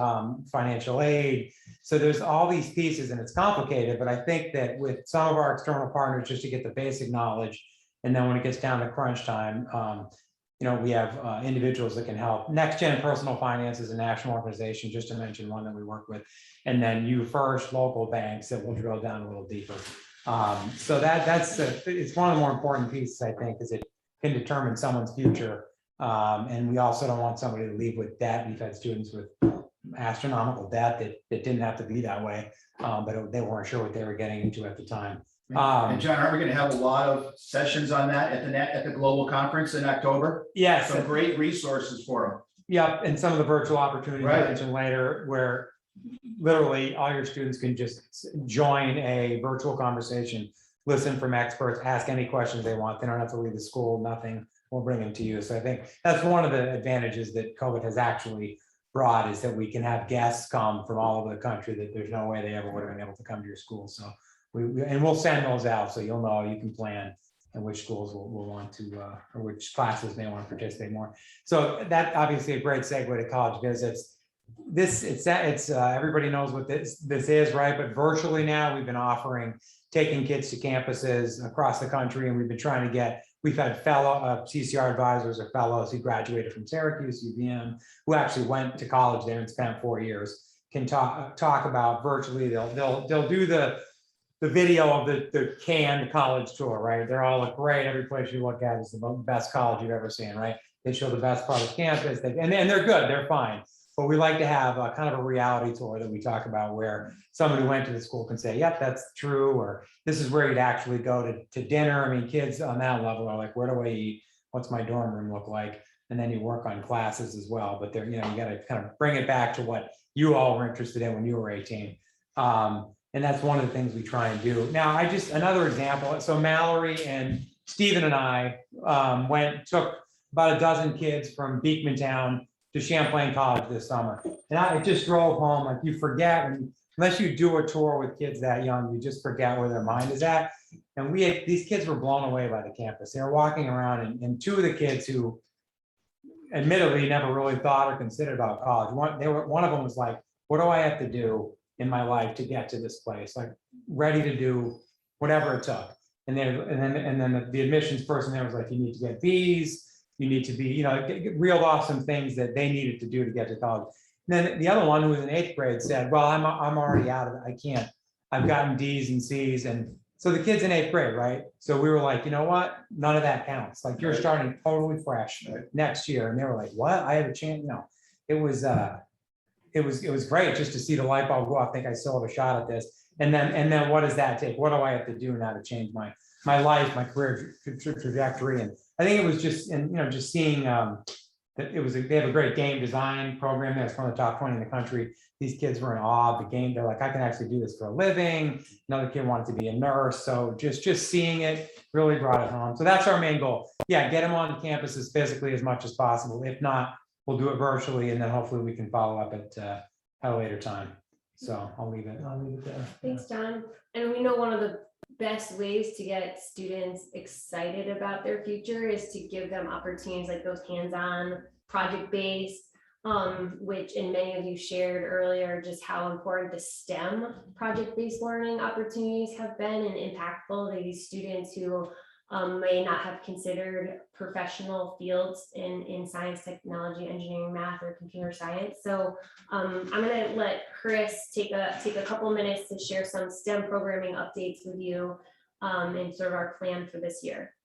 financial aid. So there's all these pieces and it's complicated, but I think that with some of our external partners, just to get the basic knowledge, and then when it gets down to crunch time, we have individuals that can help. Next Gen Personal Finance is a national organization, just to mention one that we work with. And then YouFirst, local banks that will drill down a little deeper. So it's one of the more important pieces, I think, is it can determine someone's future. And we also don't want somebody to leave with debt. We've had students with astronomical debt that didn't have to be that way, but they weren't sure what they were getting into at the time. And John, are we going to have a lot of sessions on that at the global conference in October? Yes. Some great resources for them. Yep, and some of the virtual opportunities I Right. mentioned later, where literally all your students can just join a virtual conversation, listen from experts, ask any questions they want. They don't have to leave the school, nothing. we'll bring them to you. So I think that's one of the advantages that COVID has actually brought, is that we can have guests come from all over the country that there's no way they ever would have been able to come to your school. So and we'll send those out, so you'll know, you can plan and which schools will want to, or which classes may want to participate more. So that obviously a great segue to college visits. It's everybody knows what this is, right? But virtually now we've been offering, taking kids to campuses across the country, and we've been trying to get, we've had fellow CCR advisors or fellows who graduated from Syracuse, UVM, who actually went to college there and spent 4 years, can talk about virtually. They'll do the video of the canned college tour, right? They're all look great. Every place you look at is the best college you've ever seen, right? They show the best part of campus, and they're good, they're fine. But we like to have a kind of a reality tour that we talk about, where somebody who went to the school can say, yep, that's true, or this is where you'd actually go to dinner. I mean, kids on that level are like, where do I eat? What's my dorm room look like? And then you work on classes as well, but they're, you know, you got to kind of bring it back to what you all were interested in when you were 18. And that's one of the things we try and do. Now, another example. So Mallory and Stephen and I took about a dozen kids from Beekmantown to Champlain College this summer. And I just drove home, like, you forget, unless you do a tour with kids that young, you just forget where their mind is at. And these kids were blown away by the campus. They were walking around, and two of the kids who admittedly never really thought or considered about college, one of them was like, what do I have to do in my life to get to this place? Like, ready to do whatever it took. And then the admissions person there was like, you need to get B's, you need to be, you know, reeled off some things that they needed to do to get to college. And then the other one, who was in 8th grade, said, well, I'm already out of it. I can't, I've gotten D's and C's. And so the kid's in 8th grade, right? So we were like, you know what? None of that counts. Like, you're starting totally fresh next year. And they were like, what? I have a chance? No, it was great just to see the light bulb go off. I think I still have a shot at this. And then what does that take? What do I have to do now to change my life, my career trajectory? And I think it was just, and, you know, just seeing that they have a great game design program that's one of the top 20 in the country. These kids were in awe of the game. They're like, I can actually do this for a living. Another kid wanted to be a nurse. So just seeing it really brought it home. So that's our main goal. Yeah, get them on campuses physically as much as possible. If not, we'll do it virtually, and then hopefully we can follow up at a later time. So I'll leave it there. Thanks, John. And we know one of the best ways to get students excited about their future is to give them opportunities like those hands-on, project-based, which, and many of you shared earlier, just how important the STEM project-based learning opportunities have been and impactful to these students who may not have considered professional fields in science, technology, engineering, math, or computer science. So I'm going to let Chris take a couple minutes to share some STEM programming updates with you and sort of our plan for this year.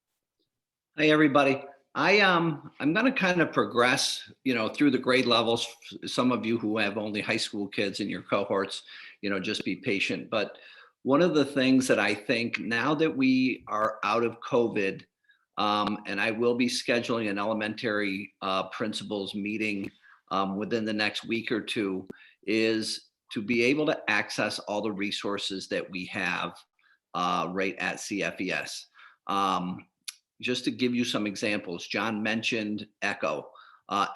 Hi, everybody. I'm going to kind of progress, you know, through the grade levels. Some of you who have only high school kids in your cohorts, you know, just be patient. But one of the things that I think, now that we are out of COVID, and I will be scheduling an elementary principals meeting within the next week or two, is to be able to access all the resources that we have right at CFES. Just to give you some examples, John mentioned ECHO.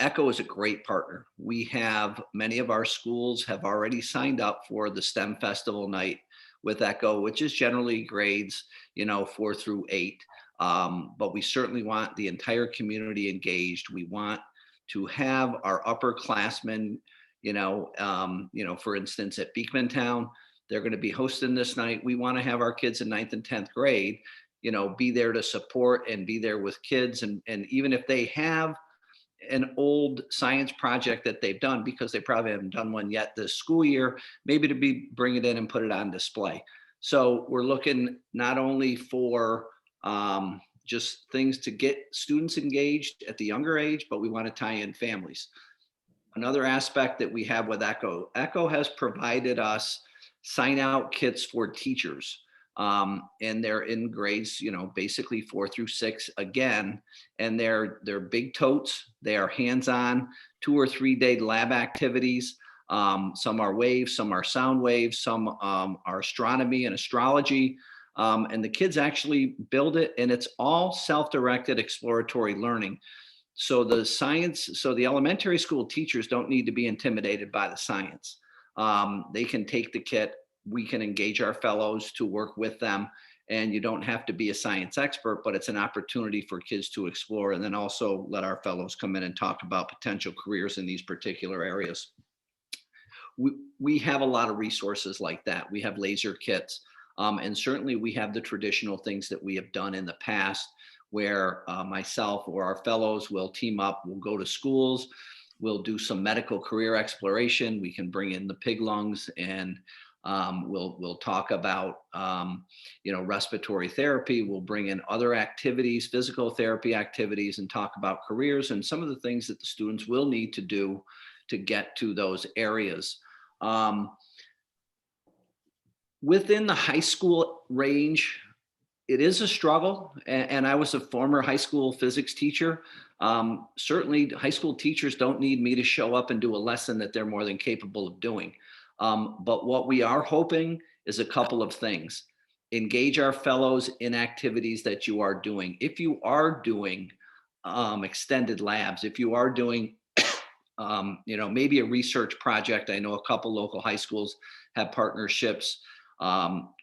ECHO is a great partner. We have, many of our schools have already signed up for the STEM Festival night with ECHO, which is generally grades, you know, 4 through 8. But we certainly want the entire community engaged. We want to have our upperclassmen, for instance, at Beekmantown, they're going to be hosting this night. We want to have our kids in 9th and 10th grade, you know, be there to support and be there with kids. And even if they have an old science project that they've done, because they probably haven't done one yet this school year, maybe to bring it in and put it on display. So we're looking not only for just things to get students engaged at the younger age, but we want to tie in families. Another aspect that we have with ECHO has provided us sign out kits for teachers. And they're in grades, you know, basically 4 through 6 again, and they're big totes. They are hands-on 2 or 3 day lab activities. Some are waves, some are sound waves, some are astronomy and astrology. And the kids actually build it, and it's all self-directed exploratory learning. So the elementary school teachers don't need to be intimidated by the science. They can take the kit. We can engage our fellows to work with them, and you don't have to be a science expert, but it's an opportunity for kids to explore, and then also let our fellows come in and talk about potential careers in these particular areas. We have a lot of resources like that. We have laser kits, and certainly we have the traditional things that we have done in the past, where myself or our fellows will team up, we'll go to schools, we'll do some medical career exploration. We can bring in the pig lungs, and we'll talk about respiratory therapy. We'll bring in other activities, physical therapy activities, and talk about careers and some of the things that the students will need to do to get to those areas. Within the high school range, it is a struggle, and I was a former high school physics teacher. Certainly, high school teachers don't need me to show up and do a lesson that they're more than capable of doing. But what we are hoping is a couple of things. Engage our fellows in activities that you are doing. If you are doing extended labs, if you are doing maybe a research project. I know a couple local high schools have partnerships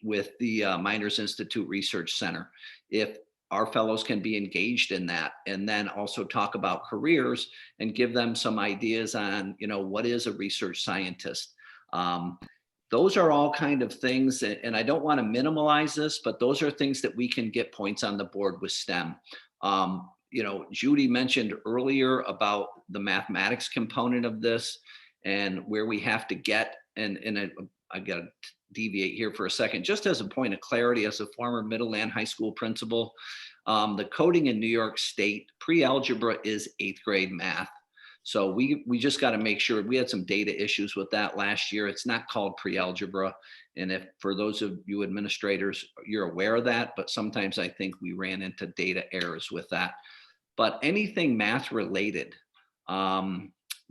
with the Miners Institute Research Center. If our fellows can be engaged in that, and then also talk about careers and give them some ideas on, what is a research scientist? Those are all kind of things, and I don't want to minimalize this, but those are things that we can get points on the board with STEM. Judy mentioned earlier about the mathematics component of this and where we have to get, and I got to deviate here for a second, just as a point of clarity, as a former middle and high school principal, the coding in New York State, pre-algebra is 8th grade math. So we just got to make sure. We had some data issues with that last year. It's not called pre-algebra. And if, for those of you administrators, you're aware of that, but sometimes I think we ran into data errors with that. But anything math related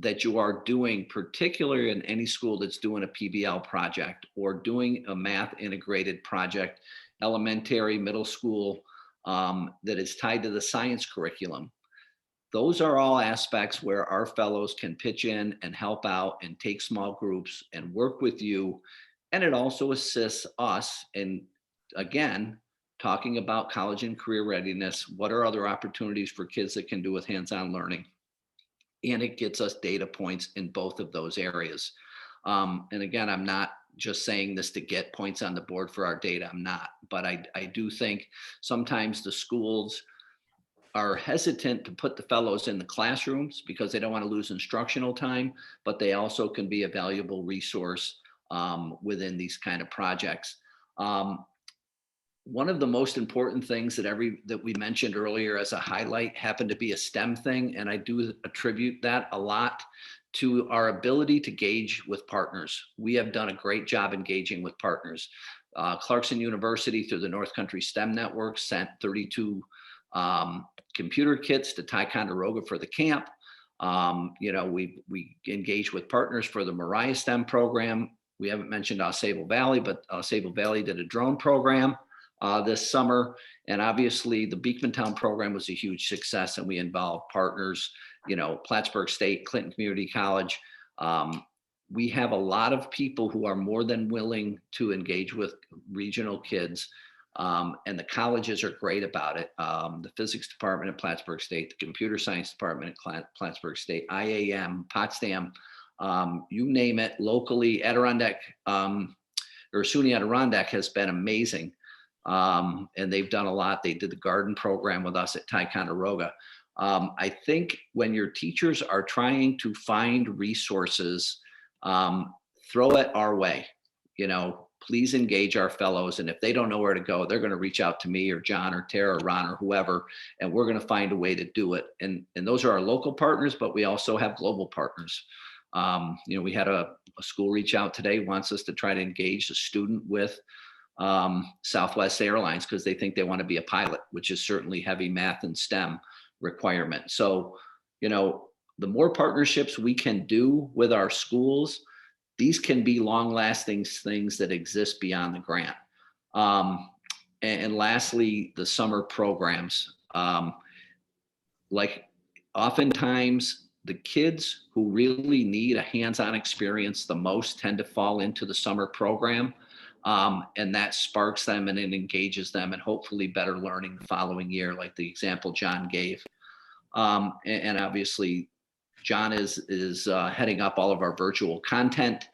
that you are doing, particularly in any school that's doing a PBL project or doing a math integrated project, elementary, middle school, that is tied to the science curriculum. Those are all aspects where our fellows can pitch in and help out and take small groups and work with you. And it also assists us in, again, talking about college and career readiness. What are other opportunities for kids that can do with hands-on learning? And it gets us data points in both of those areas. And again, I'm not just saying this to get points on the board for our data. I'm not, but I do think sometimes the schools are hesitant to put the fellows in the classrooms because they don't want to lose instructional time, but they also can be a valuable resource within these kind of projects. One of the most important things that we mentioned earlier as a highlight happened to be a STEM thing, and I do attribute that a lot to our ability to gauge with partners. We have done a great job engaging with partners. Clarkson University, through the North Country STEM Network, sent 32 computer kits to Ticonderoga for the camp. We engaged with partners for the Mariah STEM program. We haven't mentioned Sable Valley, but Sable Valley did a drone program this summer. And obviously the Beekmantown program was a huge success, and we involved partners, Plattsburgh State, Clinton Community College. We have a lot of people who are more than willing to engage with regional kids. And the colleges are great about it. The physics department at Plattsburgh State, the computer science department at Plattsburgh State, IAM, Potsdam, you name it, locally, Adirondack, or SUNY Adirondack has been amazing. And they've done a lot. They did the garden program with us at Ticonderoga. I think when your teachers are trying to find resources, throw it our way, please engage our fellows. And if they don't know where to go, they're going to reach out to me or John or Tara or Ron or whoever, and we're going to find a way to do it. And those are our local partners, but we also have global partners. We had a school reach out today, wants us to try to engage a student with Southwest Airlines because they think they want to be a pilot, which is certainly heavy math and STEM requirement. So, the more partnerships we can do with our schools, these can be long-lasting things that exist beyond the grant. And lastly, the summer programs. Like oftentimes the kids who really need a hands-on experience the most tend to fall into the summer program. And that sparks them and it engages them and hopefully better learning the following year, like the example John gave. And obviously John is heading up all of our virtual content.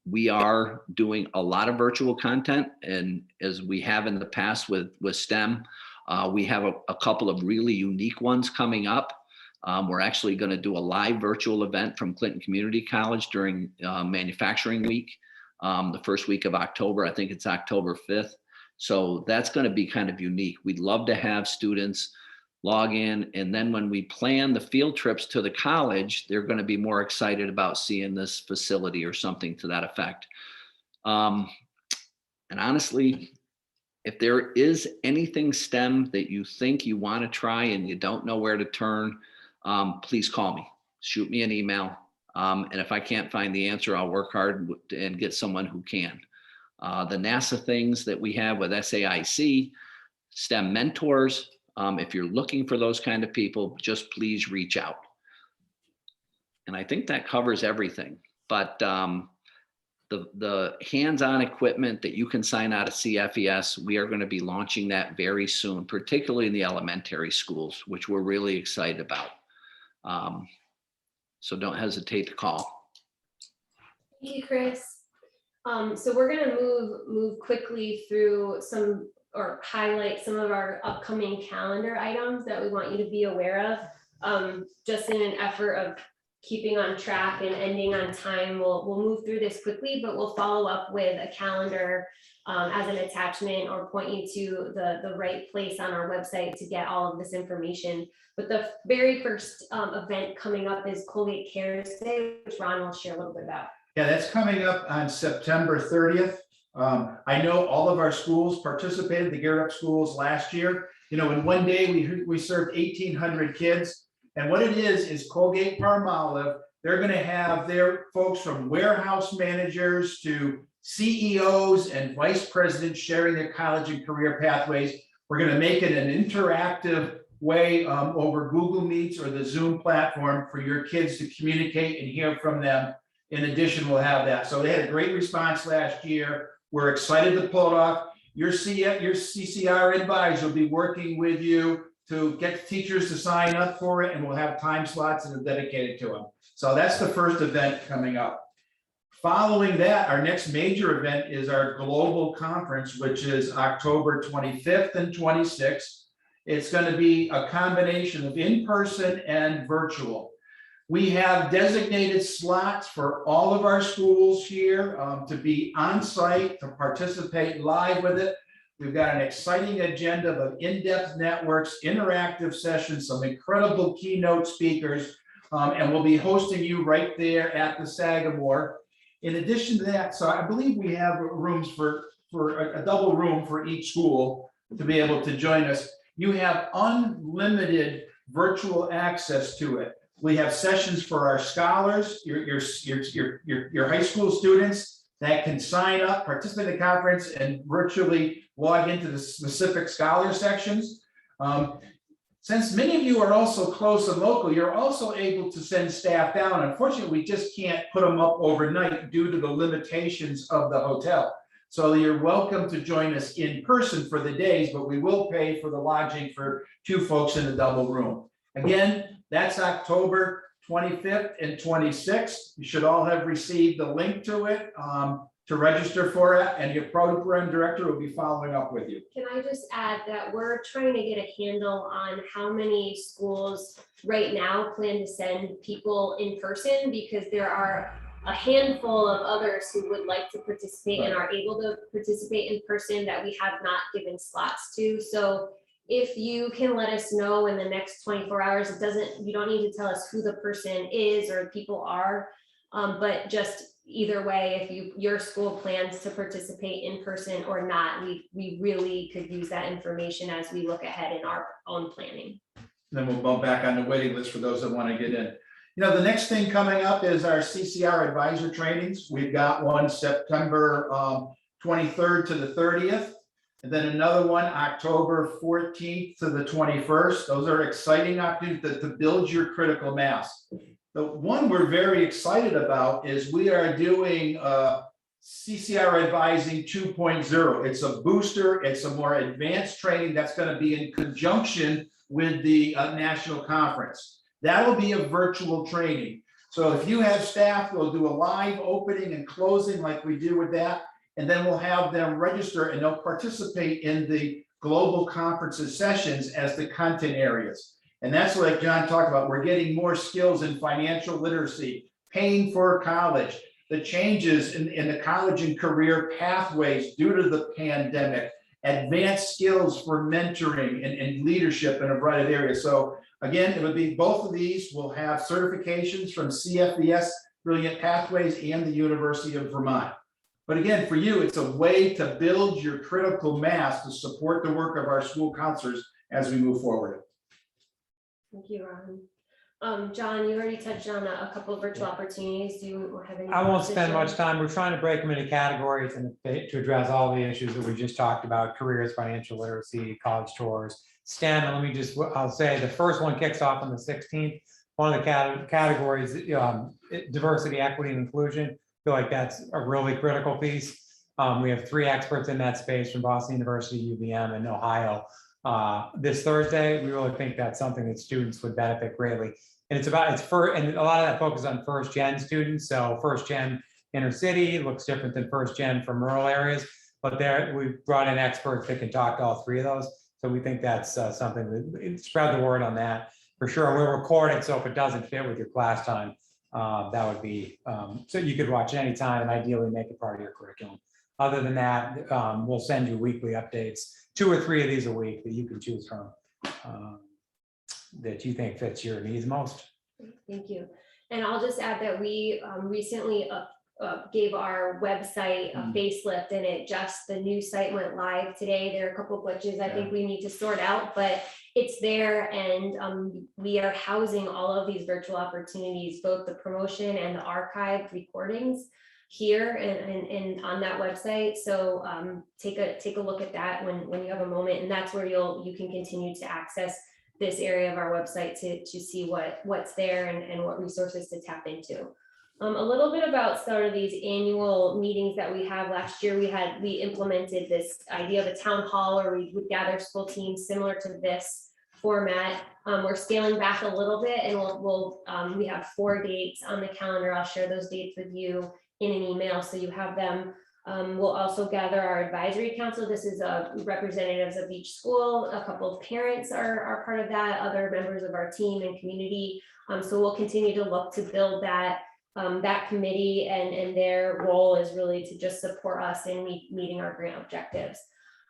We are doing a lot of virtual content, and as we have in the past with STEM, we have a couple of really unique ones coming up. We're actually going to do a live virtual event from Clinton Community College during Manufacturing Week, the first week of October. I think it's October 5th. So that's going to be kind of unique. We'd love to have students log in, and then when we plan the field trips to the college, they're going to be more excited about seeing this facility or something to that effect. And honestly, if there is anything STEM that you think you want to try and you don't know where to turn, please call me, shoot me an email. And if I can't find the answer, I'll work hard and get someone who can. The NASA things that we have with SAIC, STEM mentors, if you're looking for those kind of people, just please reach out. And I think that covers everything. But the hands-on equipment that you can sign out of CFES, we are going to be launching that very soon, particularly in the elementary schools, which we're really excited about. So don't hesitate to call. Thank you, Chris. So we're going to move quickly through some or highlight some of our upcoming calendar items that we want you to be aware of, just in an effort of keeping on track and ending on time. We'll move through this quickly, but we'll follow up with a calendar as an attachment or point you to the right place on our website to get all of this information. But the very first event coming up is Colgate Cares Day, which Ron will share a little bit about. Yeah, that's coming up on September 30th. I know all of our schools participated, the Gear Up schools last year. You know, in one day we served 1,800 kids. And what it is Colgate Palmolive. They're going to have their folks from warehouse managers to CEOs and vice presidents sharing their college and career pathways. We're going to make it an interactive way over Google Meets or the Zoom platform for your kids to communicate and hear from them. In addition, we'll have that. So they had a great response last year. We're excited to pull it off. Your CCR advisor will be working with you to get teachers to sign up for it, and we'll have time slots that are dedicated to them. So that's the first event coming up. Following that, our next major event is our global conference, which is October 25th and 26th. It's going to be a combination of in-person and virtual. We have designated slots for all of our schools here to be on site, to participate live with it. We've got an exciting agenda of in-depth networks, interactive sessions, some incredible keynote speakers, and we'll be hosting you right there at the Sagamore. In addition to that, so I believe we have rooms for a double room for each school to be able to join us. You have unlimited virtual access to it. We have sessions for our scholars, your high school students that can sign up, participate in the conference, and virtually log into the specific scholar sections. Since many of you are also close and local, you're also able to send staff down. Unfortunately, we just can't put them up overnight due to the limitations of the hotel. So you're welcome to join us in person for the days, but we will pay for the lodging for 2 folks in a double room. Again, that's October 25th and 26th. You should all have received the link to it to register for it, and your program director will be following up with you. Can I just add that we're trying to get a handle on how many schools right now plan to send people in person, because there are a handful of others who would like to participate and are able to participate in person that we have not given slots to. So if you can let us know in the next 24 hours, you don't need to tell us who the person is or people are, but just either way, if your school plans to participate in person or not, we really could use that information as we look ahead in our own planning. Then we'll bump back on the waiting list for those that want to get in. You know, the next thing coming up is our CCR advisor trainings. We've got one September 23rd to the 30th. And then another one, October 14th to the 21st. Those are exciting opportunities to build your critical mass. The one we're very excited about is we are doing CCR Advising 2.0. It's a booster, it's a more advanced training that's going to be in conjunction with the national conference. That'll be a virtual training. So if you have staff, we'll do a live opening and closing like we do with that. And then we'll have them register and they'll participate in the global conferences sessions as the content areas. And that's what John talked about. We're getting more skills in financial literacy, paying for college, the changes in the college and career pathways due to the pandemic, advanced skills for mentoring and leadership in a variety of areas. So again, it would be both of these will have certifications from CFES Brilliant Pathways and the University of Vermont. But again, for you, it's a way to build your critical mass to support the work of our school counselors as we move forward. Thank you, Ron. John, you already touched on a couple of virtual opportunities. Do you have any? I won't spend much time. We're trying to break them into categories and to address all the issues that we just talked about: careers, financial literacy, college tours, STEM. And let me just, I'll say the first one kicks off on the 16th. One of the categories, diversity, equity, and inclusion. I feel like that's a really critical piece. We have 3 experts in that space from Boston University, UVM, and Ohio. This Thursday, we really think that's something that students would benefit greatly. And and a lot of that focus on first gen students. So first gen inner city looks different than first gen from rural areas, but we brought in experts that can talk to all 3 of those. So we think that's something that spread the word on that for sure. We'll record it, so if it doesn't fit with your class time, that would be, so you could watch it anytime and ideally make it part of your curriculum. Other than that, we'll send you weekly updates, 2 or 3 of these a week that you can choose from that you think fits your needs most. Thank you. And I'll just add that we recently gave our website a facelift, and the new site went live today. There are a couple of glitches I think we need to sort out, but it's there, and we are housing all of these virtual opportunities, both the promotion and the archive recordings here and on that website. So take a look at that when you have a moment, and that's where you can continue to access this area of our website to see what's there and what resources to tap into. A little bit about sort of these annual meetings that we have. Last year we implemented this idea of a town hall where we would gather school teams similar to this format. We're scaling back a little bit, and we have 4 dates on the calendar. I'll share those dates with you in an email so you have them. We'll also gather our advisory council. This is representatives of each school. A couple of parents are part of that, other members of our team and community. So we'll continue to look to build that committee, and their role is really to just support us in meeting our grant objectives.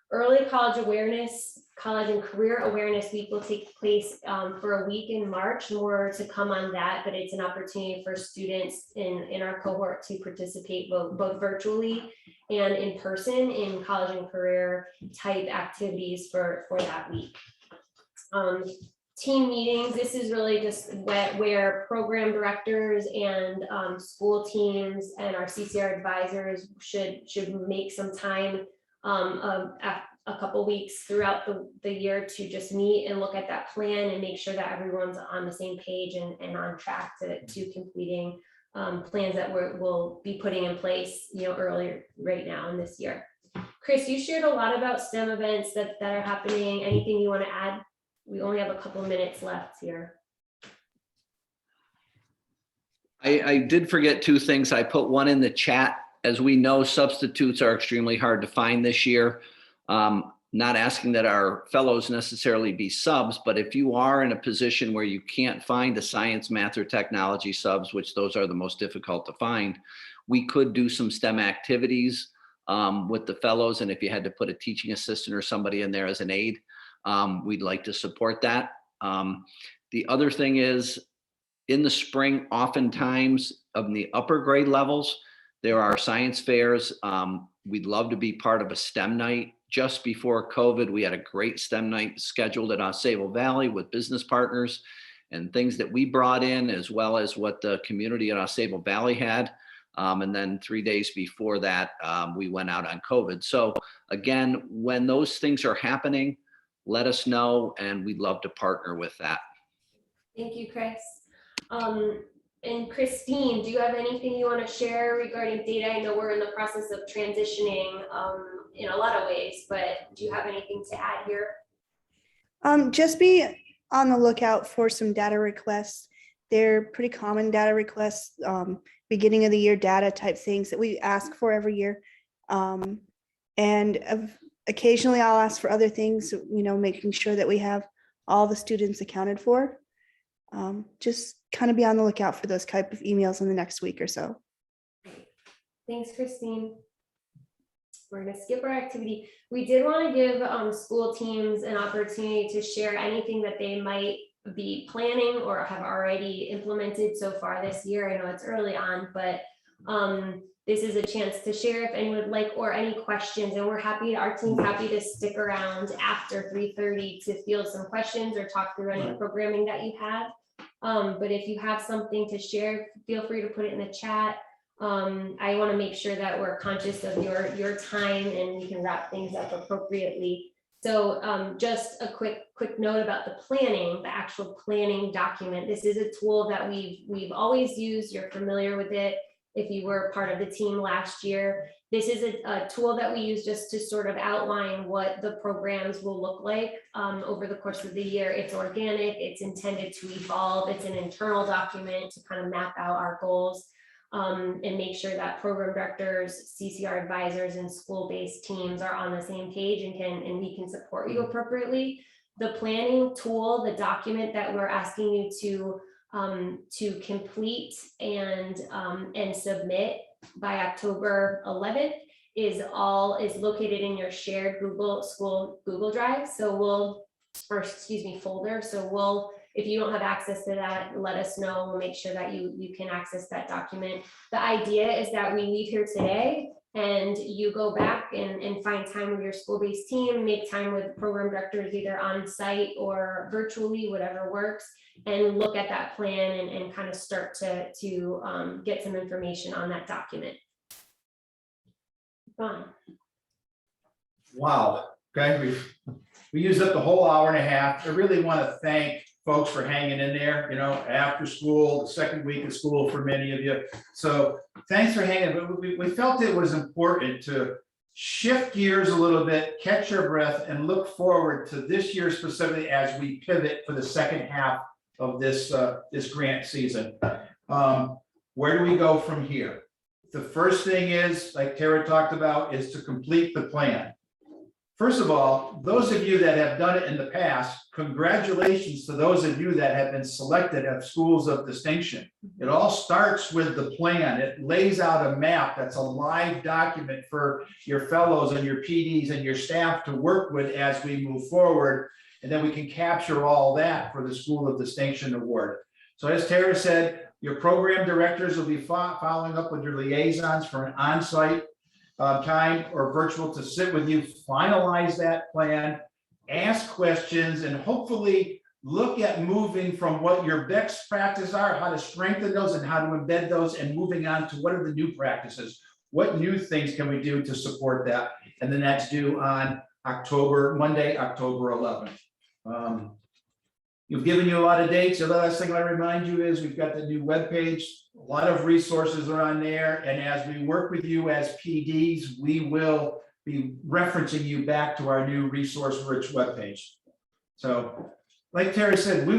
Early college awareness, college and career awareness week will take place for a week in March. More to come on that, but it's an opportunity for students in our cohort to participate both virtually and in person in college and career type activities for that week. Team meetings, this is really just where program directors and school teams and our CCR advisors should make some time a couple weeks throughout the year to just meet and look at that plan and make sure that everyone's on the same page and on track to completing plans that we'll be putting in place, earlier right now in this year. Chris, you shared a lot about STEM events that are happening. Anything you want to add? We only have a couple of minutes left here. I did forget 2 things. I put one in the chat. As we know, substitutes are extremely hard to find this year. Not asking that our fellows necessarily be subs, but if you are in a position where you can't find a science, math, or technology subs, which those are the most difficult to find, we could do some STEM activities with the fellows. And if you had to put a teaching assistant or somebody in there as an aide, we'd like to support that. The other thing is, in the spring, oftentimes of the upper grade levels, there are science fairs. We'd love to be part of a STEM night. Just before COVID, we had a great STEM night scheduled at Osable Valley with business partners and things that we brought in, as well as what the community at Osable Valley had. And then 3 days before that, we went out on COVID. So again, when those things are happening, let us know, and we'd love to partner with that. Thank you, Chris. And Christine, do you have anything you want to share regarding data? I know we're in the process of transitioning in a lot of ways, but do you have anything to add here? Just be on the lookout for some data requests. They're pretty common data requests, beginning of the year data type things that we ask for every year. Occasionally I'll ask for other things, making sure that we have all the students accounted for. Just kind of be on the lookout for those type of emails in the next week or so. Thanks, Christine. We're going to skip our activity. We did want to give school teams an opportunity to share anything that they might be planning or have already implemented so far this year. I know it's early on, but this is a chance to share if anyone would like, or any questions. And we're happy, our team's happy to stick around after 3:30 to field some questions or talk through any programming that you have. But if you have something to share, feel free to put it in the chat. I want to make sure that we're conscious of your time and we can wrap things up appropriately. So just a quick note about the planning, the actual planning document. This is a tool that we've always used. You're familiar with it if you were part of the team last year. This is a tool that we use just to sort of outline what the programs will look like over the course of the year. It's organic, it's intended to evolve, it's an internal document to kind of map out our goals and make sure that program directors, CCR advisors, and school-based teams are on the same page and we can support you appropriately. The planning tool, the document that we're asking you to complete and submit by October 11th is located in your shared Google Drive. So folder. So if you don't have access to that, let us know. We'll make sure that you can access that document. The idea is that we leave here today and you go back and find time with your school-based team, make time with program directors, either on site or virtually, whatever works, and look at that plan and kind of start to get some information on that document. Fun. Wow. Okay, we used up the whole hour and a half. I really want to thank folks for hanging in there, after school, the second week of school for many of you. So thanks for hanging, but we felt it was important to shift gears a little bit, catch your breath, and look forward to this year specifically as we pivot for the second half of this grant season. Where do we go from here? The first thing is, like Tara talked about, is to complete the plan. First of all, those of you that have done it in the past, congratulations to those of you that have been selected as schools of distinction. It all starts with the plan. It lays out a map that's a live document for your fellows and your PDs and your staff to work with as we move forward. And then we can capture all that for the School of Distinction Award. So as Tara said, your program directors will be following up with your liaisons for an on-site time or virtual to sit with you, finalize that plan, ask questions, and hopefully look at moving from what your best practices are, how to strengthen those and how to embed those, and moving on to what are the new practices, what new things can we do to support that. And then that's due on Monday, October 11th. You've given you a lot of dates. The last thing I remind you is we've got the new webpage. A lot of resources are on there. And as we work with you as PDs, we will be referencing you back to our new resource-rich webpage. So like Terry said, we